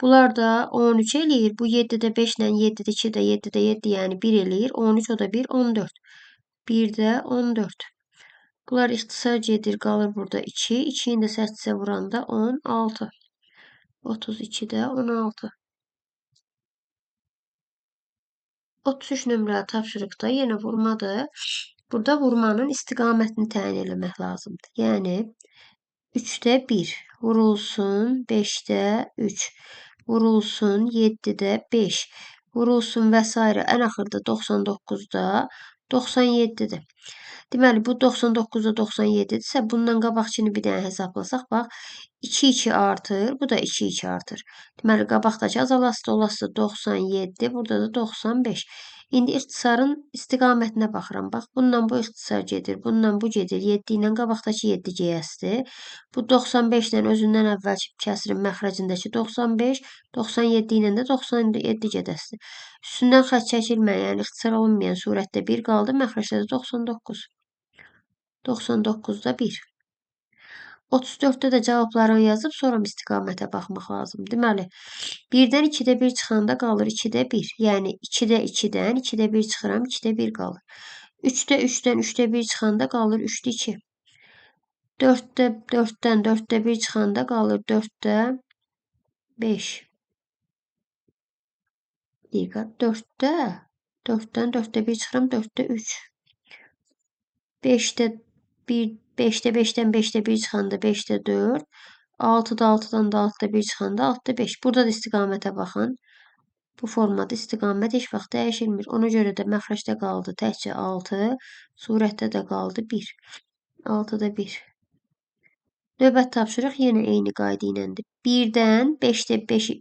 Bunlar da 13 eləyir. Bu 7-də 5 ilə 7-də 2 də 7-də 7 yəni 1 eləyir. 13 o da 1 14. 1-də 14. Bunlar ixtisar gedir, qalır burada 2. 2-ni də 8-ə vuranda 16. 32-də 16. 33 nömrəli tapşırıqda yenə vurmadır. Burada vurmanın istiqamətini təyin eləmək lazımdır. Yəni 3-də 1 vurulsun, 5-də 3 vurulsun, 7-də 5 vurulsun və s. Ən axırda 99-da 97-dir. Deməli, bu 99-da 97-dirsə, bundan qabaqçını bir dənə hesablasaq, bax, 2 2 artır, bu da 2 2 artır. Deməli, qabaqdakı azalası olası 97, burada da 95. İndi ixtisarın istiqamətinə baxıram. Bax, bundan bu ixtisar gedir, bundan bu gedir. 7 ilə qabaqdakı 7 geyəsdir. Bu 95 ilə özündən əvvəlki kəsrin məxrəcindəki 95, 97 ilə də 97 gedəsidir. Üstündən xətt çəkilməyən, yəni ixtisar olunmayan surətdə 1 qaldı, məxrəcdə də 99. 99-da 1. 34-də də cavablarını yazıb sonra istiqamətə baxmaq lazım. Deməli, 1-dən 2-də 1 çıxanda qalır 2-də 1. Yəni 2-də 2-dən 2-də 1 çıxıram, 2-də 1 qalır. 3-də 3-dən 3-də 1 çıxanda qalır 3-də 2. 4-də 4-dən 4-də 1 çıxanda qalır 4-də 5. 4-də 4-dən 4-də 1 çıxıram, 4-də 3. 5-də 5-də 5-dən 5-də 1 çıxanda 5-də 4. 6-da 6-dan da 6-da 1 çıxanda 6-da 5. Burada da istiqamətə baxın. Bu formada istiqamət heç vaxt dəyişilmir. Ona görə də məxrəcdə qaldı təkcə 6, surətdə də qaldı 1. 6-da 1. Növbət tapşırıq yenə eyni qayda iləndir. 1-dən 5-də 5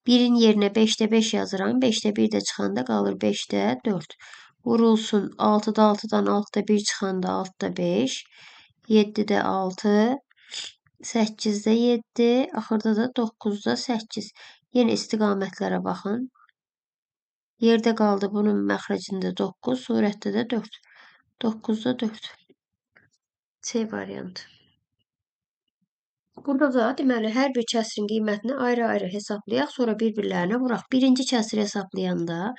1-in yerinə 5-də 5 yazıram. 5-də 1 də çıxanda qalır 5-də 4. Vurulsun 6-da 6-dan 6-da 1 çıxanda 6-da 5. 7-də 6. 8-də 7. Axırda da 9-da 8. Yenə istiqamətlərə baxın. Yerdə qaldı bunun məxrəcində 9, surətdə də 4. 9-da 4. C variantı. Burada da deməli hər bir kəsrin qiymətini ayrı-ayrı hesablayaq, sonra bir-birlərinə vuraq. Birinci kəsri hesablayanda,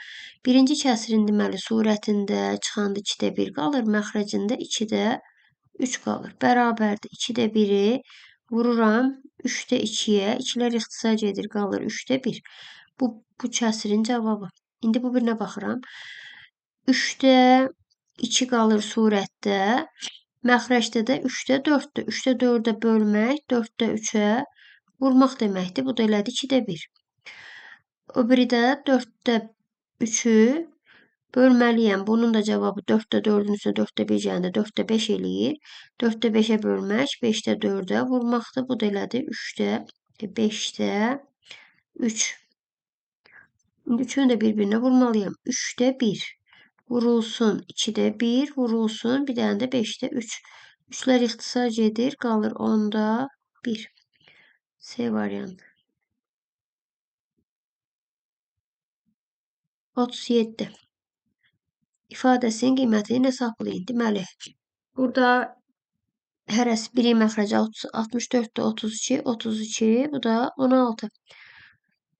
birinci kəsrin deməli surətində çıxanda 2-də 1 qalır, məxrəcində 2-də 3 qalır. Bərabərdir 2-də 1-i vururam 3-də 2-yə, 2-lər ixtisar gedir, qalır 3-də 1. Bu kəsrin cavabı. İndi bu birinə baxıram. 3-də 2 qalır surətdə. Məxrəcdə də 3-də 4-dür. 3-də 4-ə bölmək, 4-də 3-ə vurmaq deməkdir. Bu da elədi 2-də 1. O biri də 4-də 3-ü bölməliyəm. Bunun da cavabı 4-də 4-ün üstünə 4-də 1 gələndə 4-də 5 eləyir. 4-də 5-ə bölmək, 5-də 4-ə vurmaqdır. Bu da elədi 3-də 5-də 3. İndi üçünü də bir-birinə vurmalıyam. 3-də 1. Vurulsun 2-də 1, vurulsun bir dənə də 5-də 3. 3-lər ixtisar gedir, qalır 10-da 1. C variantı. 37. İfadəsinin qiymətini hesablayın. Deməli, burada hərəsi biri məxrəci 64-də 32, 32, bu da 16.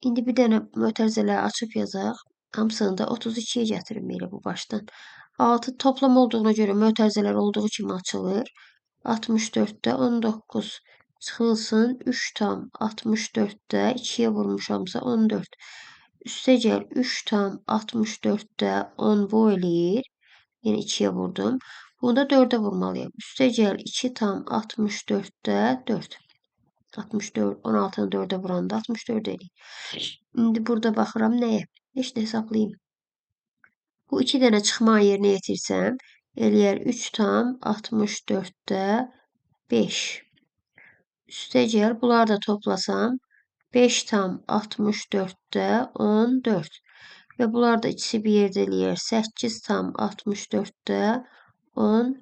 İndi bir dənə mötərizələri açıb yazaq. Hamısını da 32-yə gətirim elə bu başdan. 6 toplam olduğuna görə mötərizələr olduğu kimi açılır. 64-də 19 çıxılsın 3 tam 64-də 2-yə vurmuşamsa 14. Üstəgəl 3 tam 64-də 10 bu eləyir. Yəni 2-yə vurdum. Bunu da 4-ə vurmalıyam. Üstəgəl 2 tam 64-də 4. 64, 16-nı 4-ə vuranda 64 eləyir. İndi burada baxıram nəyə? Heç də hesablayayım. Bu 2 dənə çıxma yerinə yetirsəm, eləyər 3 tam 64-də 5. Üstəgəl bunları da toplasam, 5 tam 64-də 14. Və bunlar da ikisi bir yerdə eləyər 8 tam 64-də 10.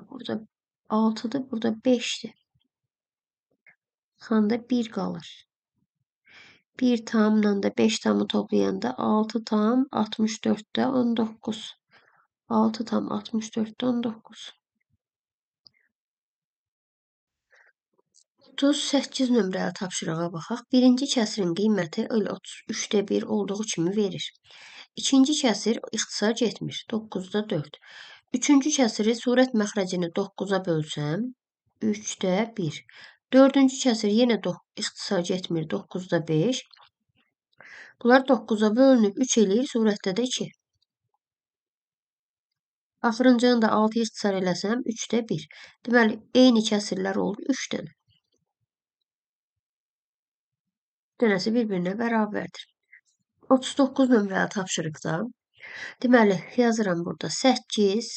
Burada 6'dır, burada 5'dir. Xanda 1 qalır. 1 tamla da 5 tamı toplayanda 6 tam 64'də 19. 6 tam 64'ten 9. 38 nömrəli tapşırığa baxaq. Birinci kəsrin qiyməti 33'də 1 olduğu kimi verir. İkinci kəsir ixtisar getmir. 9'da 4. Üçüncü kəsiri surət məxrəcini 9'a bölsəm 3'də 1. Dördüncü kəsir yenə ixtisar getmir. 9'da 5. Bunlar 9'a bölünüb 3 eləyir. Surətdə də 2. Axırıncını da 6 ixtisar eləsəm 3'də 1. Deməli, eyni kəsirlər oldu 3 dənə. Dənəsi bir-birinə bərabərdir. 39 nömrəli tapşırıqda. Deməli, yazıram burada 8.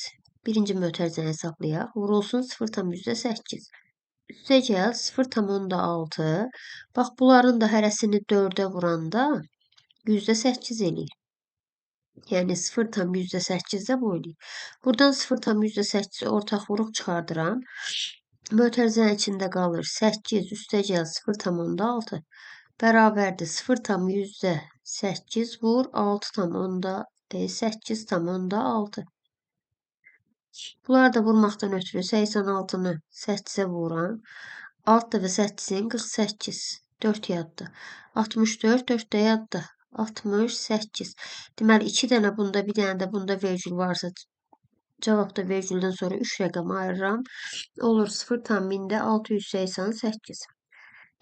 Birinci mötərizəni hesablayaq. Vurulsun 0,8. Üstəgəl 0,6. Bax, bunların da hərəsini 4'ə vuranda %8 eləyir. Yəni 0,8 bu eləyir. Buradan 0,8 ortaq vuruq çıxardıram. Mötərizənin içində qalır 8 üstəgəl 0,6. Bərabərdir 0,8 vur 8,6. Bunları da vurmaqdan ötürü 86'nı 8'ə vururam. Alt da və 8'in 48. 4 yaddı. 64 4'də yaddı. 68. Deməli 2 dənə bunda, bir dənə də bunda vergül varsa cavabda vergüldən sonra 3 rəqəm ayırıram. Olur 0,688.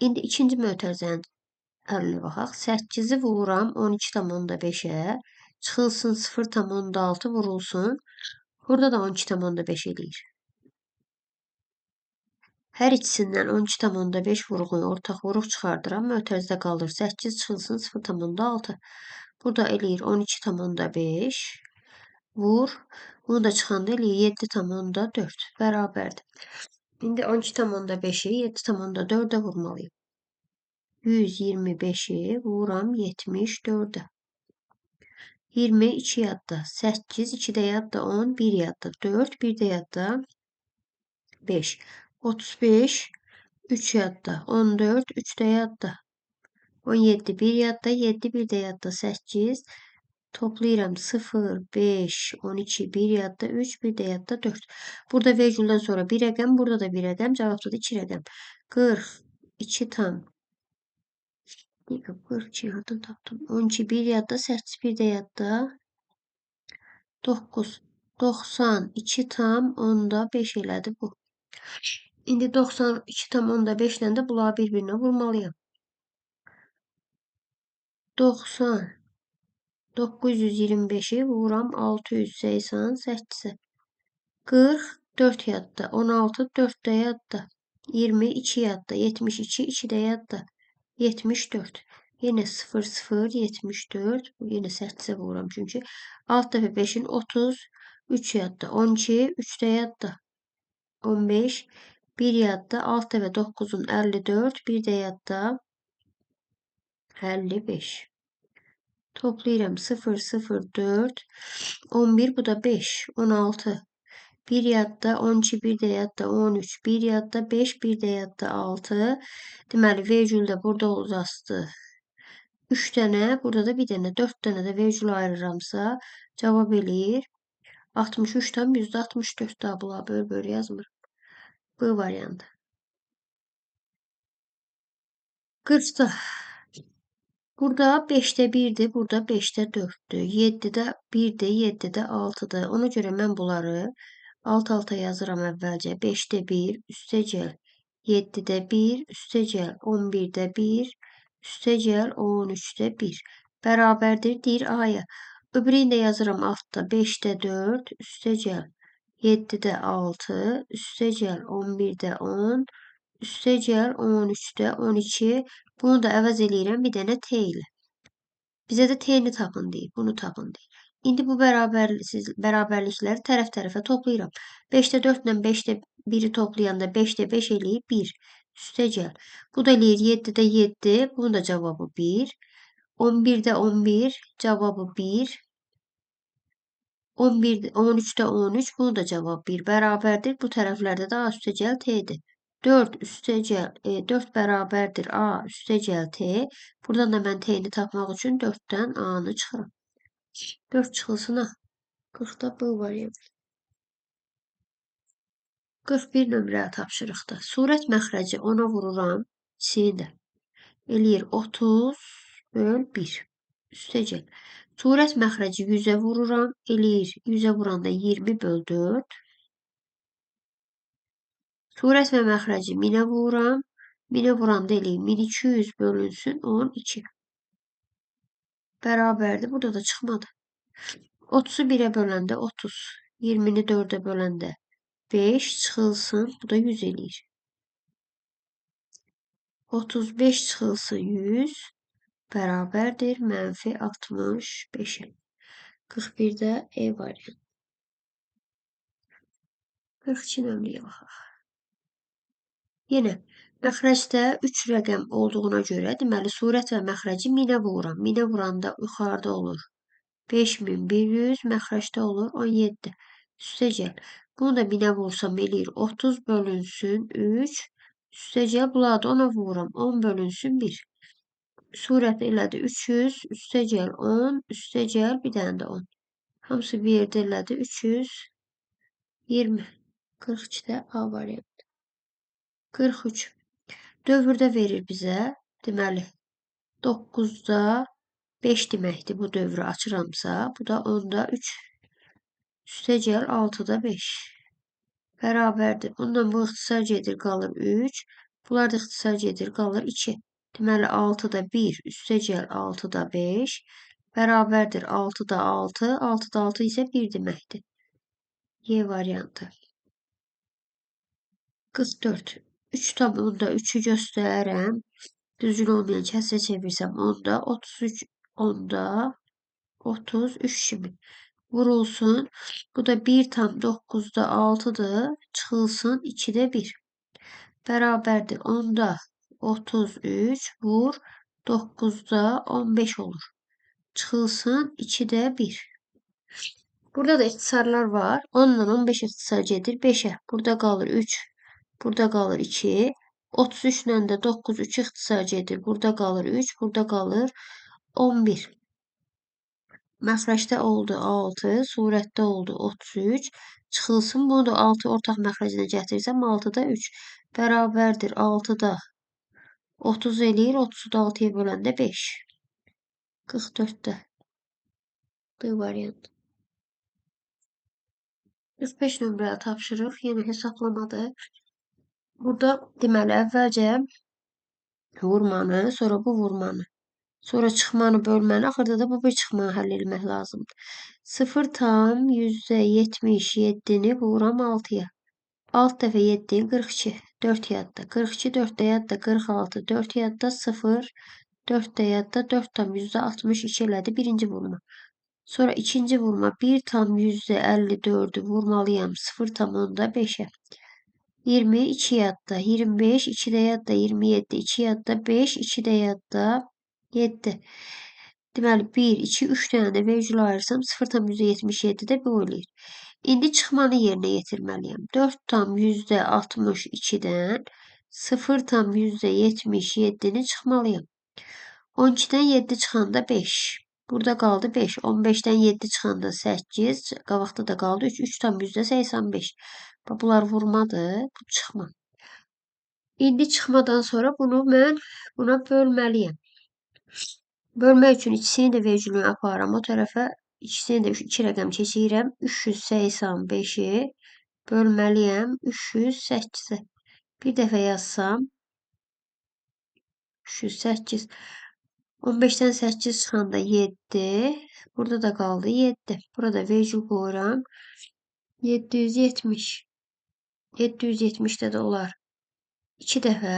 İndi ikinci mötərizənin həllinə baxaq. 8'i vururam 12,5'ə. Çıxılsın 0,6 vurulsun. Burada da 12,5 eləyir. Hər ikisindən 12,5 vuruğu ortaq vuruq çıxardıram. Mötərizədə qalır 8 çıxılsın 0,6. Burada eləyir 12,5. Vur. Bunu da çıxanda eləyir 7,4. Bərabərdir. İndi 12,5'i 7,4'ə vurmalıyım. 125'i vuram 74'e. 22 yadda. 8, 2'de yadda 10, 1 yadda 4, 1'de yadda 5. 35, 3 yadda. 14, 3'de yadda. 17, 1 yadda, 7, 1'de yadda 8. Toplayıram 0, 5, 12, 1 yadda, 3, 1'de yadda 4. Burada virgülden sonra bir rəqəm, burada da bir rəqəm, cavabda da 2 rəqəm. 42 tam 42 yardım tapdım. 12 bir yadda, 8 bir de yadda. 9. 92 tam 10'da 5 elədi bu. İndi 92 tam 10'da 5 ilə də bunları bir-birinə vurmalıyam. 90. 925'i vuram 688'e. 40 4 yadda. 16 4'te yadda. 22 yadda. 72 2'de yadda. 74. Yine 0 0 74. Yine 8'e vururam çünkü. Alt tepe 5'in 30. 3 yadda. 12 3'te yadda. 15. 1 yadda. Alt tepe 9'un 54. 1 de yadda. 55. Toplayıram 0 0 4. 11 bu da 5. 16. 1 yadda 12 bir de yadda 13. 1 yadda 5 bir de yadda 6. Deməli vergül də burada olacaqdı. 3 dənə, burada da bir dənə, 4 dənə də vergül ayırıramsa cavab eləyir 63 tam %64 daha bunlar böl yazmır. Bu variantı. 40'da burada 5'te 1'dir, burada 5'te 4'dür. 7'də 1'dir, 7'də 6'dır. Ona görə mən bunları alt-alta yazıram əvvəlcə. 5'də 1 üstəgəl 7'də 1 üstəgəl 11'də 1 üstəgəl 13'də 1 bərabərdir deyir A'ya. Öbürünü də yazıram altda 5'də 4 üstəgəl 7'də 6 üstəgəl 11'də 10 üstəgəl 13'də 12. Bunu da əvəz eləyirəm bir dənə T ilə. Bizə də T'ni tapın deyib, bunu tapın deyib. İndi bu bərabərlikləri tərəf-tərəfə toplayıram. 5'də 4 ilə 5'də 1'i toplayanda 5'də 5 eləyib 1. Üstəgəl. Bu da eləyir 7'də 7. Bunun da cavabı 1. 11'də 11. Cavabı 1. 13'də 13. Bunun da cavabı 1. Bərabərdir. Bu tərəflərdə də A üstəgəl T'dir. 4 üstəgəl 4 bərabərdir A üstəgəl T. Buradan da mən T'ni tapmaq üçün 4'dən A'nı çıxıram. 4 çıxılsın A. 40'da B variantı. 41 nömrə tapşırıqda. Surət məxrəci 10-a vururam. İkisini də. Eləyir 30 böl 1. Üstəcək. Surət məxrəci 100-ə vururam. Eləyir 100-ə vuranda 20 böl 4. Surət və məxrəci 1000-ə vururam. 1000-ə vuranda eləyir 1200 bölünsün 12. Bərabərdir. Burada da çıxmadı. 30'u 1'ə böləndə 30. 20'ni 4'ə böləndə 5 çıxılsın. Bu da 100 eləyir. 35 çıxılsın 100 bərabərdir. Mənfi 65'e. 41'də E variantı. 42 nömrəyə baxaq. Yenə məxrəcdə 3 rəqəm olduğuna görə, deməli surət və məxrəci 1000-ə vururam. 1000-ə vuranda yuxarıda olur 5100, məxrəcdə olur 17. Üstəcək. Bunu da 1000-ə vursam eləyir 30 bölünsün 3. Üstəcək bunları da 10-a vururam. 10 bölünsün 1. Surət elədi 300, üstəcək 10, üstəcək bir dənə də 10. Hamısı bir yerdə elədi 320. 42'də A variantı. 43. Dövrdə verir bizə. Deməli 9'da 5 deməkdir bu dövrü açıramsa. Bu da 10'da 3. Üstəcək 6'da 5. Bərabərdir. Bundan bu ixtisar gedir qalır 3. Bunlar da ixtisar gedir qalır 2. Deməli 6'da 1, üstəcək 6'da 5. Bərabərdir 6'da 6. 6'da 6 isə 1 deməkdir. Y variantı. 44. 3 tabloda 3'ü göstərərəm. Düzgün olmayan kəsrə çevirsəm 10'da 33, 10'da 33 kimi vurulsun. Bu da 1 tam 9'da 6'dır. Çıxılsın 2'də 1. Bərabərdir 10'da 33 vur 9'da 15 olur. Çıxılsın 2'də 1. Burada da ixtisarlar var. 10 ilə 15 ixtisar gedir 5'ə. Burada qalır 3. Burada qalır 2. 33 ilə də 9 3 ixtisar gedir. Burada qalır 3. Burada qalır 11. Məxrəcdə oldu 6. Surətdə oldu 33. Çıxılsın. Bunu da 6 ortaq məxrəcinə gətirsəm 6'da 3. Bərabərdir 6'da 30 eləyir. 30'u da 6'ya böləndə 5. 44'də. B variantı. 45 nömrə tapşırıq. Yenə hesablamadır. Burada deməli əvvəlcə vurmanı, sonra bu vurmanı, sonra çıxmanı, bölməni, axırda da bu bir çıxmanı həll etmək lazımdır. 0 tam %77'ni vururam 6'ya. 6 dəfə 7 42. 4 yadda. 42 4 də yadda 46. 4 yadda 0. 4 də yadda 4 tam %62 elədi birinci vurma. Sonra ikinci vurma 1 tam %54'ü vurmalıyam 0 tam onda 5'e. 20 2 yadda 25 2 də yadda 27 2 yadda 5 2 də yadda 7. Deməli 1 2 3 dənə də vergül ayırsam 0 tam %77'də bu eləyir. İndi çıxmanı yerinə yetirməliyəm. 4 tam %62'dən 0 tam %77'ni çıxmalıyam. 12'dən 7 çıxanda 5. Burada qaldı 5. 15'dən 7 çıxanda 8. Qabaqda da qaldı 3. 3 tam %85. Bunlar vurmadır. Bu çıxma. İndi çıxmadan sonra bunu mən buna bölməliyəm. Bölmək üçün ikisini də vergülünü aparıram. O tərəfə ikisini də 2 rəqəm keçirəm. 385'i bölməliyəm 308'e. Bir dəfə yazsam 308. 15'dən 8 çıxanda 7. Burada da qaldı 7. Burada vergül qoyuram. 770. 770'də də olar. 2 dəfə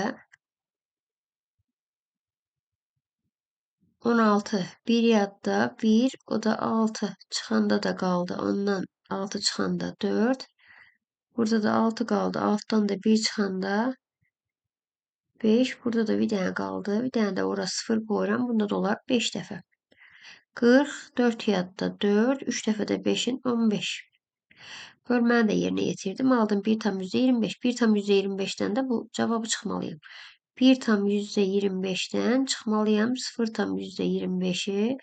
16. 1 yadda 1. O da 6. Çıxanda da qaldı. Ondan 6 çıxanda 4. Burada da 6 qaldı. 6'dan da 1 çıxanda 5. Burada da bir dənə qaldı. Bir dənə də ora 0 qoyuram. Bunda da olar 5 dəfə. 40. 4 yadda 4. 3 dəfə də 5'in 15. Bölməni də yerinə yetirdim. Aldım 1 tam %25. 1 tam %25'dən də bu cavabı çıxmalıyım. 1 tam %25'dən çıxmalıyam. 0 tam %25'i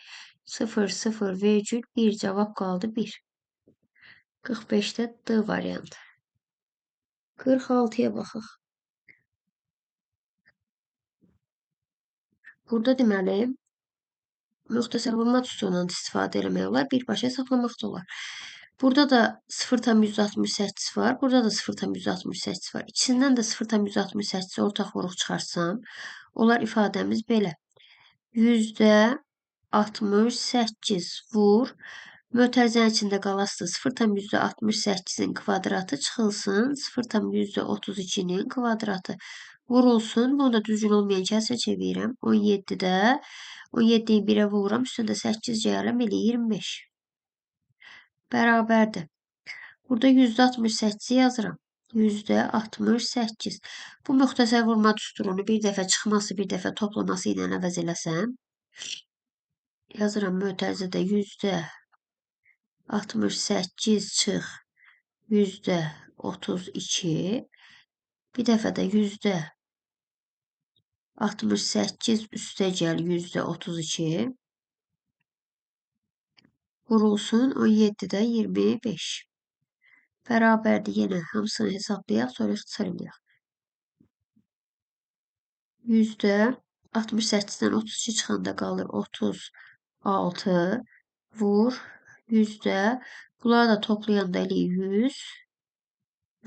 0 0 virgül 1 cavab qaldı 1. 45'də D variantı. 46'ya baxaq. Burada deməli müxtəsər vurma üsulundan istifadə etmək olar, birbaşa hesablamaq da olar. Burada da 0,168 var, burada da 0,168 var. İkisindən də 0,168 ortaq vuruq çıxarsam, olar ifadəmiz belə. %68 vur. Mötərizənin içində qalasıdır. 0,68'in kvadratı çıxılsın. 0,32'nin kvadratı vurulsun. Bunu da düzgün olmayan kəsrə çevirirəm. 17'də 17'yi 1'ə vururam. Üstündə 8 gələm. Elə 25. Bərabərdir. Burada %68'i yazıram. %68. Bu müxtəsər vurma düsturunu bir dəfə çıxması, bir dəfə toplaması ilə əvəz eləsəm, yazıram mötərizədə %68 çıx %32. Bir dəfə də %68 üstəgəl %32 vurulsun 17'də 25. Bərabərdir. Yenə hamısını hesablayaq, sonra ixtisar edək. %68'dən 32 çıxanda qalır 36 vur bunları da toplayanda eləyir 100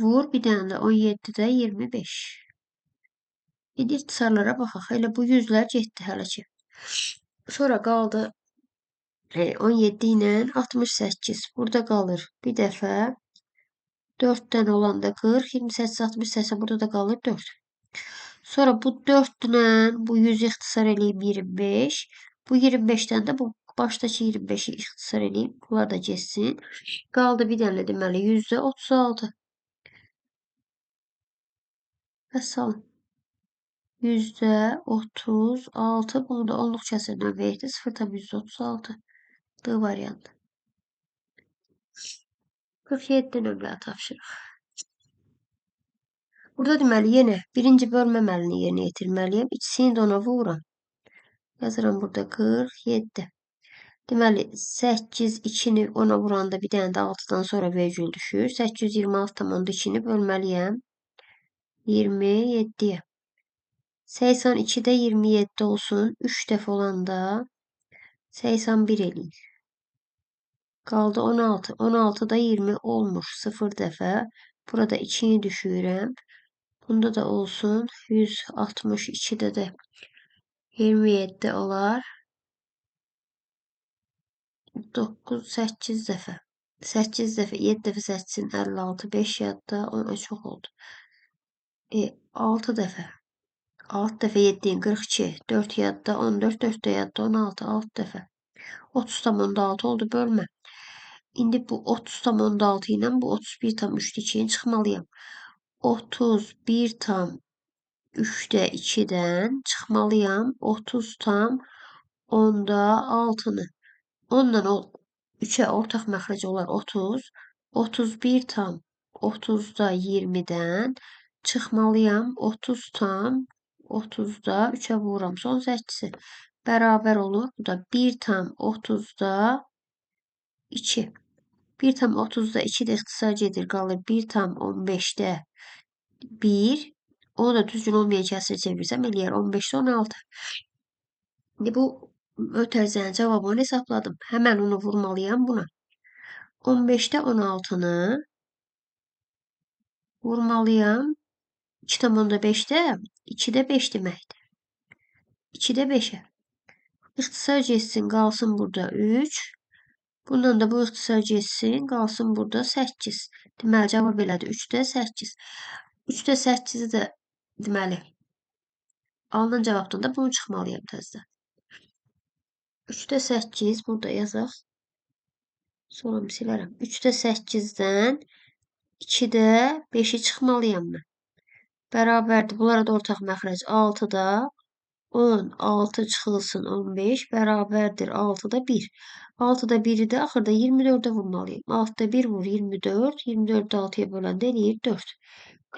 vur bir dənə də 17'də 25. İndi ixtisarlara baxaq. Elə bu 100'lər getdi hələ ki. Sonra qaldı 17 ilə 68. Burada qalır bir dəfə 4'dən olanda 40, 28, 60, 80 burada da qalır 4. Sonra bu 4 ilə bu 100 ixtisar eləyib 25. Bu 25'dən də bu başdakı 25'i ixtisar eləyib. Bunlar da getsin. Qaldı bir dənə deməli %36. Vəssalam. %36. Bunu da onluq kəsrlə verdi. 0,136. D variantı. 47 nömrə tapşırıq. Burada deməli yenə birinci bölmə əməlini yerinə yetirməliyəm. İkisini də ona vururam. Yazıram burada 47. Deməli 8 2'ni ona vuranda bir dənə də 6'dan sonra vergül düşür. 826,2'ni bölməliyəm 27'yə. 82'də 27 olsun. 3 dəfə olanda 81 eləyir. Qaldı 16. 16'da 20 olmuş. 0 dəfə. Burada 2'ni düşürəm. Bunda da olsun. 162'də də 27 olar. 9, 8 dəfə. 8 dəfə, 7 dəfə 8'in 56, 5 yadda, 10 çox oldu. 6 dəfə. 6 dəfə 7'in 42, 4 yadda, 14, 4 də yadda, 16, 6 dəfə. 30,6 oldu bölmə. İndi bu 30,6 ilə bu 31,3'dən çıxmalıyam. 31,3'də 2'dən çıxmalıyam. 30,6'nı. Ondan o 3'ə ortaq məxrəc olar 30. 31,30'da 20'dən çıxmalıyam. 30,30'da 3'ə vururam. Son 8'i bərabər olur. Bu da 1,30'da 2. 1,30'da 2 də ixtisar gedir. Qalır 1,15'də 1. Onu da düzgün olmayan kəsrə çevirsəm eləyər 15'də 16. İndi bu mötərizənin cavabını hesabladım. Həmən onu vurmalıyam buna. 15'də 16'nı vurmalıyam. 2,5'də 2'də 5 deməkdir. 2'də 5'ə. İxtisar getsin, qalsın burada 3. Bundan da bu ixtisar getsin, qalsın burada 8. Deməli, cavab elədi 3'də 8. 3'də 8'i də deməli, alınan cavabdan da bunu çıxmalıyam təzədən. 3'də 8 burada yazaq. Sonra silərəm. 3'də 8'dən 2'də 5'i çıxmalıyam mən. Bərabərdir. Bunlara da ortaq məxrəc 6'da 10, 6 çıxılsın 15 bərabərdir 6'da 1. 6'da 1'i də axırda 24'ə vurmalıyım. 6'da 1 vur 24. 24'də 6'ya böləndə eləyir 4.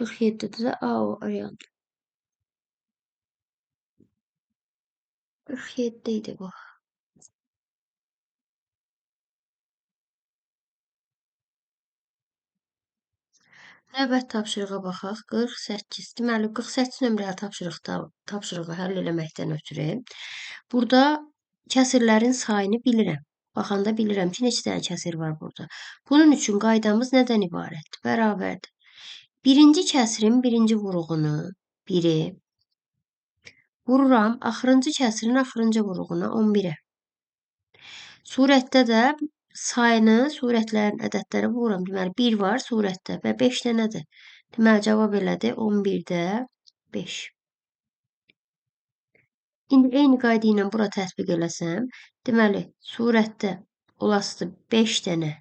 47'də də A variantı. 47 idi bu. Növbət tapşırığa baxaq. 48. Deməli 48 nömrəli tapşırığı həll eləməkdən ötürü burada kəsirlərin sayını bilirəm. Baxanda bilirəm ki, neçə dənə kəsir var burada. Bunun üçün qaydamız nədən ibarətdir? Bərabərdir. Birinci kəsirin birinci vuruğunu 1-i vururam axırıncı kəsirin axırıncı vuruğuna 11-ə. Surətdə də sayını, surətlərin ədədləri vururam. Deməli 1 var surətdə və 5 dənədir. Deməli cavab elədi 11-də 5. İndi eyni qayda ilə bura tətbiq eləsəm, deməli surətdə olasıdır 5 dənə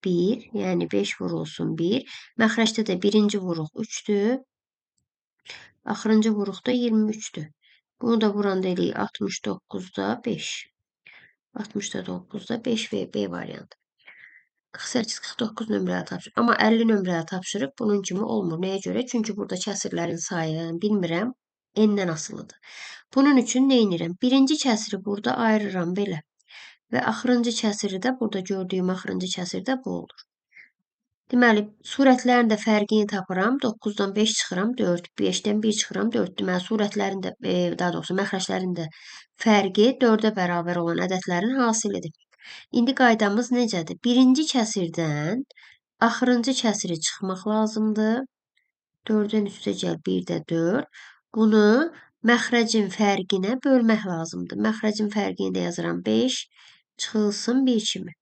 1, yəni 5 vurulsun 1. Məxrəcdə də birinci vuruq 3-dür. Axırıncı vuruq da 23-dür. Bunu da vuranda eləyir 69-da 5. 69-da 5 və B variantı. 48-49 nömrəli tapşırıq. Amma 50 nömrəli tapşırıq bunun kimi olmur. Nəyə görə? Çünki burada kəsirlərin sayını bilmirəm. N-dən asılıdır. Bunun üçün nə edirəm? Birinci kəsiri burada ayırıram belə. Və axırıncı kəsiri də burada gördüyüm axırıncı kəsir də bu olur. Deməli, surətlərin də fərqini tapıram. 9-dan 5 çıxıram 4, 5-dən 1 çıxıram 4. Deməli, surətlərin də, daha doğrusu məxrəclərin də fərqi 4-ə bərabər olan ədədlərin hasilidir. İndi qaydamız necədir? Birinci kəsirdən axırıncı kəsiri çıxmaq lazımdır. 4-dən üstə gəl 1-də 4. Bunu məxrəcin fərqinə bölmək lazımdır. Məxrəcin fərqini də yazıram 5 çıxılsın 1 kimi.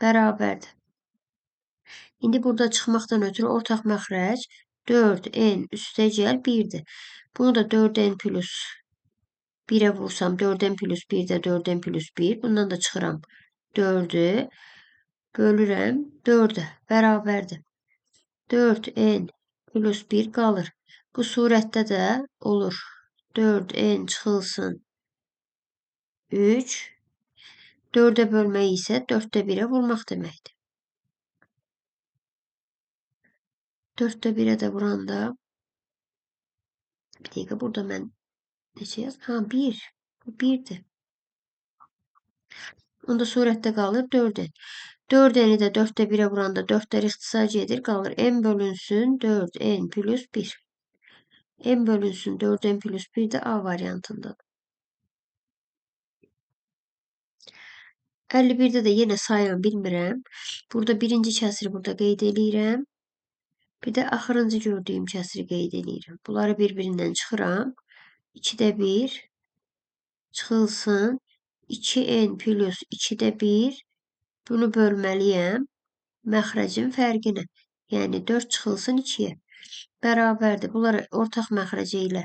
Bərabərdir. İndi burada çıxmaqdan ötürü ortaq məxrəc 4n üstə gəl 1-dir. Bunu da 4n plus 1-ə vursam 4n plus 1-də 4n plus 1. Bundan da çıxıram 4-ü bölürəm 4-ə. Bərabərdir. 4n plus 1 qalır. Bu surətdə də olur. 4n çıxılsın 3. 4-ə bölmək isə 4-də 1-ə vurmaq deməkdir. 4-də 1-ə də vuranda bir dəqiqə burada mən neçə yaz? 1. Bu 1-dir. Onda surətdə qalır 4n. 4n'i də 4-də 1-ə vuranda 4-lər ixtisar edir, qalır n bölünsün 4n plus 1. n bölünsün 4n plus 1 də A variantındadır. 51-də də yenə sayını bilmirəm. Burada birinci kəsiri burada qeyd eləyirəm. Bir də axırıncı gördüyüm kəsiri qeyd eləyirəm. Bunları bir-birindən çıxıram. 2-də 1 çıxılsın 2n plus 2-də 1. Bunu bölməliyəm məxrəcin fərqinə. Yəni 4 çıxılsın 2-yə. Bərabərdir. Bunları ortaq məxrəcə ilə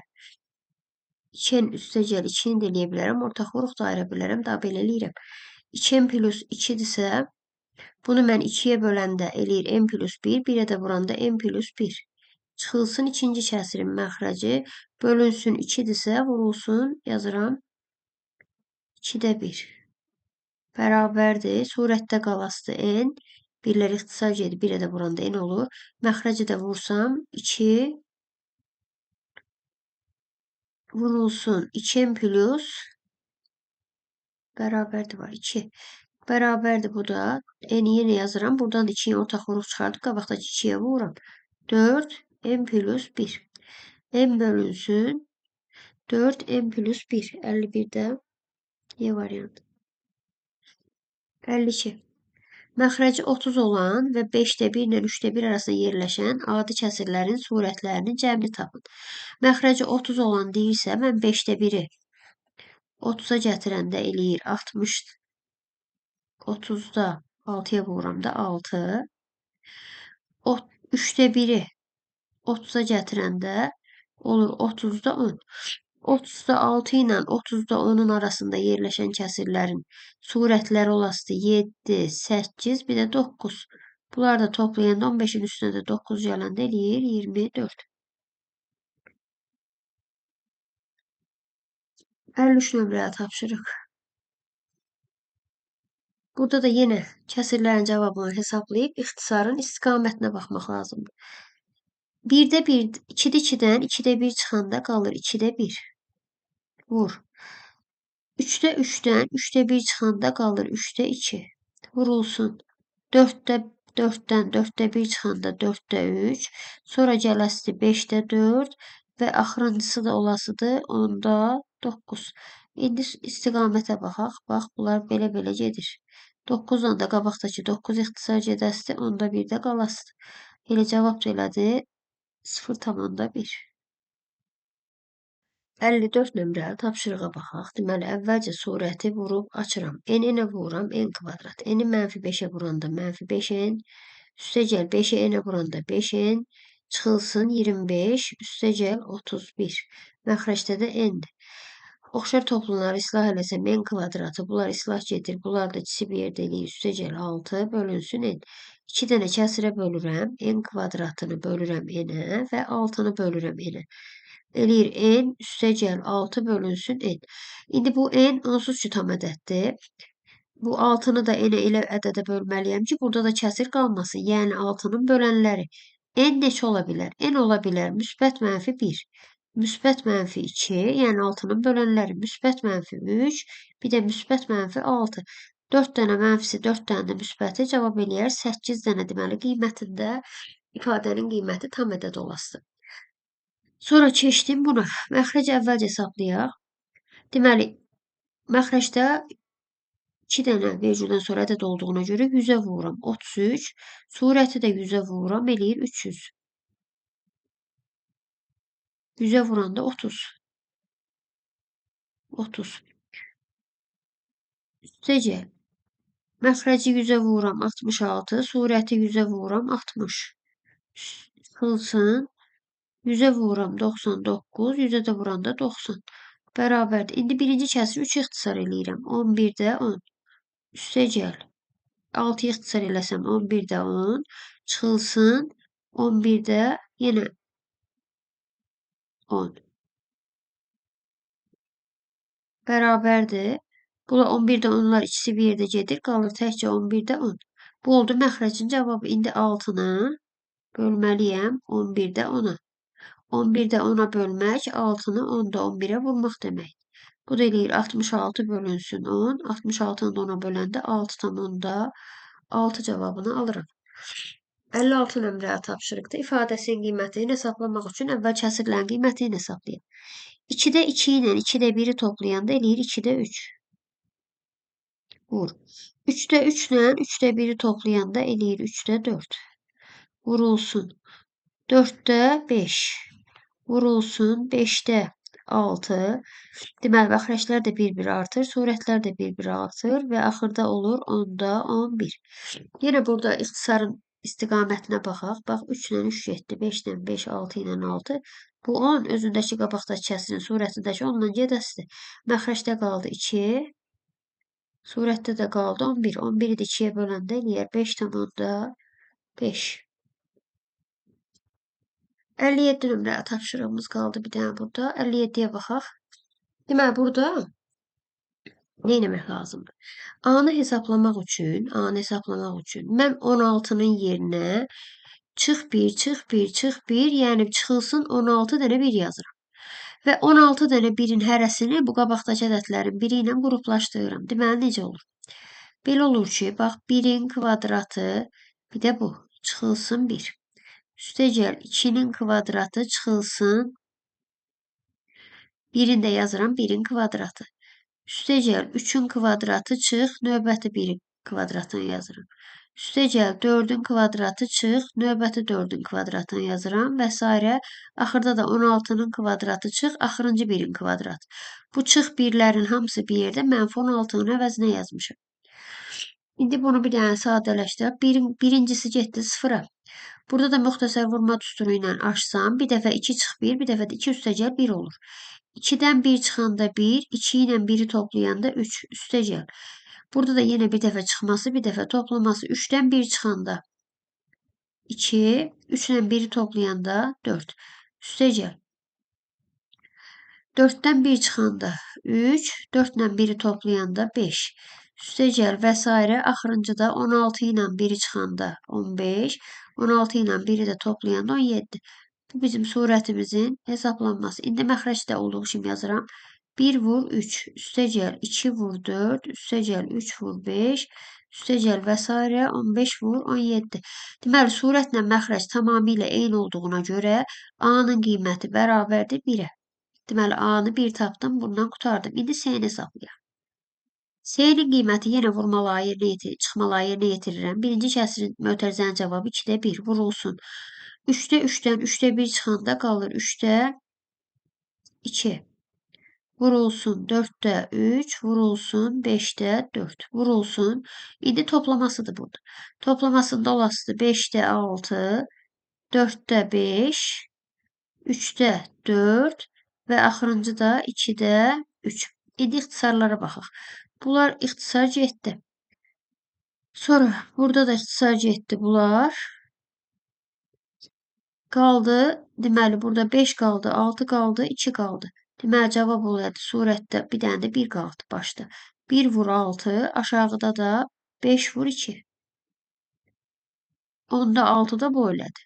2n üstə gəl 2-ni də eləyə bilərəm. Ortaq vuruq da ayıra bilərəm. Daha belə eləyirəm. 2n plus 2-dirsə, bunu mən 2-yə böləndə eləyir n plus 1, 1-ə də vuranda n plus 1. Çıxılsın ikinci kəsirin məxrəci, bölünsün 2-dirsə, vurulsun, yazıram 2-də 1. Bərabərdir, surətdə qalasıdır n, 1-lər ixtisar edir, 1-ə də vuranda n olur. Məxrəci də vursam, 2 vurulsun 2n plus bərabərdir var 2. Bərabərdir bu da. N'i yenə yazıram. Buradan da 2'yi ortaq vuruq çıxardıq. Qabaqdakı 2'yə vururam. 4 n plus 1. N bölünsün 4 n plus 1. 51'də Y variantı. 52. Məxrəci 30 olan və 5-də 1 ilə 3-də 1 arasında yerləşən adi kəsirlərin surətlərinin cəmini tapın. Məxrəci 30 olan deyirsə, mən 5-də 1-i 30'a gətirəndə eləyir 60. 30'da 6'ya vururam da 6. 3'də 1'i 30'a gətirəndə olur 30'da 10. 30'da 6 ilə 30'da 10'un arasında yerləşən kəsirlərin surətləri olasıdır 7, 8, bir də 9. Bunlar da toplayanda 15'in üstünə də 9 gələndə eləyir 24. 53 nömrəli tapşırıq. Burada da yenə kəsirlərin cavabını hesablayıb ixtisarın istiqamətinə baxmaq lazımdır. 1-də 1, 2-də 2-dən 2-də 1 çıxanda qalır 2-də 1. Vur. 3'də 3'dən 3'də 1 çıxanda qalır 3'də 2. Vurulsun. 4'də 4'ten 4'te 1 çıxanda 4'te 3. Sonra gələsidir 5'te 4 və axırıncısı da olasıdır 10'da 9. İndi istiqamətə baxaq. Bax, bunlar belə-belə gedir. 9'dan da qabaqdakı 9 ixtisar gedəsidir, 10'da 1 də qalasıdır. Elə cavab da elədir 0,1. 54 nömrəli tapşırığa baxaq. Deməli, əvvəlcə surəti vurub açıram. N-ə vururam, n kvadrat. N-i -5'ə vuranda -5n. Üstəgəl 5'i n-ə vuranda 5n. Çıxılsın 25. Üstəgəl 31. Məxrəcdə də n-dir. Oxşar toplumları islah eləsəm n kvadratı. Bunlar islah gedir. Bunlar da ikisi bir yerdə eləyir. Üstəgəl 6 bölünsün n. 2 dənə kəsrə bölürəm. N kvadratını bölürəm n-ə və 6'nı bölürəm n-ə. Eləyir n üstəgəl 6 bölünsün n. İndi bu n onsuz ki tam ədəddir. Bu 6'nı da n-ə elə ədədə bölməliyəm ki, burada da kəsir qalmasın. Yəni 6'nın bölənləri. N neçə ola bilər? N ola bilər müsbət -1, müsbət -2, yəni 6'nın bölənləri, müsbət -3, bir də müsbət -6. 4 dənə mənfisi, 4 dənə də müsbəti cavab eləyər 8 dənə, deməli qiymətində ifadənin qiyməti tam ədəd olasıdır. Sonra keçdim buna. Məxrəci əvvəlcə hesablayaq. Deməli, məxrəcdə 2 dənə vergüldən sonra ədəd olduğuna görə 100'ə vururam 33. Surəti də 100'ə vururam, eləyir 300. 100'ə vuranda 30. 30. Üstəcə, məxrəci 100'ə vururam 66. Surəti 100'ə vururam 60. Çıxılsın. 100'ə vururam 99. 100'ə də vuranda 90. Bərabərdir. İndi birinci kəsiri 3 ixtisar eləyirəm. 11'də 10. Üstəgəl 6 ixtisar eləsəm 11'də 10. Çıxılsın 11'də yenə 10. Bərabərdir. Bula 11'də 10'lar ikisi bir yerdə gedir. Qalır təkcə 11'də 10. Bu oldu məxrəcin cavabı. İndi 6'nı bölməliyəm 11'də 10'a. 11'də 10'a bölmək 6'nı 10'da 11'ə vurmaq demək. Bu da eləyir 66 bölünsün 10. 66'nı da 10'a böləndə 6,10'da 6 cavabını alırım. 56 nömrəli tapşırıqda ifadəsinin qiymətini hesablamaq üçün əvvəl kəsirlərin qiymətini hesablayın. 2'də 2 ilə 2'də 1'i toplayanda eləyir 2'də 3. Vur. 3'də 3 ilə 3'də 1'i toplayanda eləyir 3'də 4. Vurulsun. 4'də 5. Vurulsun 5'də 6. Deməli, məxrəclər də bir-bir artır, surətlər də bir-bir artır və axırda olur 10'da 11. Yenə burada ixtisarın istiqamətinə baxaq. Bax, 3 ilə 3 getdi, 5 ilə 5, 6 ilə 6. Bu 10 özündəki qabaqdakı kəsirin surətindəki 10 ilə gedəsidir. Məxrəcdə qaldı 2. Surətdə də qaldı 11. 11'i də 2'yə böləndə eləyər 5,5. 57 nömrəli tapşırığımız qaldı bir dənə burada. 57'yə baxaq. Deməli, burada nə etmək lazımdır? A-nı hesablamaq üçün mən 16'nın yerinə çıx 1, çıx 1, çıx 1, yəni çıxılsın 16 dənə 1 yazıram. Və 16 dənə 1'in hərəsini bu qabaqdakı ədədlərin biri ilə qruplaşdırıram. Deməli, necə olur? Belə olur ki, bax, 1'in kvadratı, bir də bu, çıxılsın 1. Üstəgəl 2'nin kvadratı çıxılsın 1'in də yazıram 1'in kvadratı. Üstəgəl 3'ün kvadratı çıx, növbəti 1'in kvadratını yazıram. Üstəgəl 4'ün kvadratı çıx, növbəti 4'ün kvadratını yazıram və s. Axırda da 16'nın kvadratı çıx, axırıncı 1'in kvadratı. Bu çıx 1'lərin hamısı bir yerdə mənfi 16'nın əvəzinə yazmışam. İndi bunu bir dənə sadələşdirək. Birincisi getdi 0'a. Burada da müxtəsər vurma düsturu ilə açsam, bir dəfə 2 çıx 1, bir dəfə də 2 üstəgəl 1 olur. 2'dən 1 çıxanda 1, 2 ilə 1'i toplayanda 3 üstəgəl. Burada da yenə bir dəfə çıxması, bir dəfə toplaması. 3'dən 1 çıxanda 2, 3 ilə 1'i toplayanda 4 üstəgəl. 4'dən 1 çıxanda 3, 4 ilə 1'i toplayanda 5. Üstəgəl və s. Axırıncıda 16 ilə 1'i çıxanda 15, 16 ilə 1'i də toplayanda 17. Bu bizim surətimizin hesablanması. İndi məxrəcdə olduğu kimi yazıram. 1 vur 3, üstəgəl 2 vur 4, üstəgəl 3 vur 5, Üstecel vesaire 15 vur 17. Deməli, surətlə məxrəc tamamilə eyni olduğuna görə A-nın qiyməti bərabərdir 1-ə. Deməli, A-nı 1 tapdım, bundan qurtardım. İndi S-ni hesablayaq. S-nin qiyməti yenə vurmaları yerinə yetirir, çıxmaları yerinə yetirirəm. Birinci kəsirin mötərizənin cavabı 2-də 1 vurulsun. 3-də 3-dən 3-də 1 çıxanda qalır 3-də 2. Vurulsun 4'te 3, vurulsun 5'te 4, vurulsun. İndi toplamasıdır burada. Toplamasında olasıdır 5'te 6, 4'te 5, 3'te 4 və axırıncı da 2'də 3. İndi ixtisarlara baxaq. Bunlar ixtisar etdi. Sonra burada da ixtisar etdi bunlar. Qaldı, deməli burada 5 qaldı, 6 qaldı, 2 qaldı. Deməli cavab olardı surətdə bir dənə də 1 qaldı başda. 1 vur 6, aşağıda da 5 vur 2. Onda 6 da bu elədi.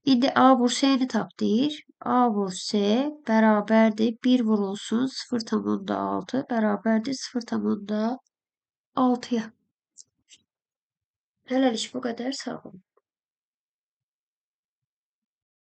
İndi A vur S'ni tap deyir. A vur S bərabərdir 1 vurulsun 0,6 bərabərdir 0,6'ya. Hələlik bu qədər, sağ olun.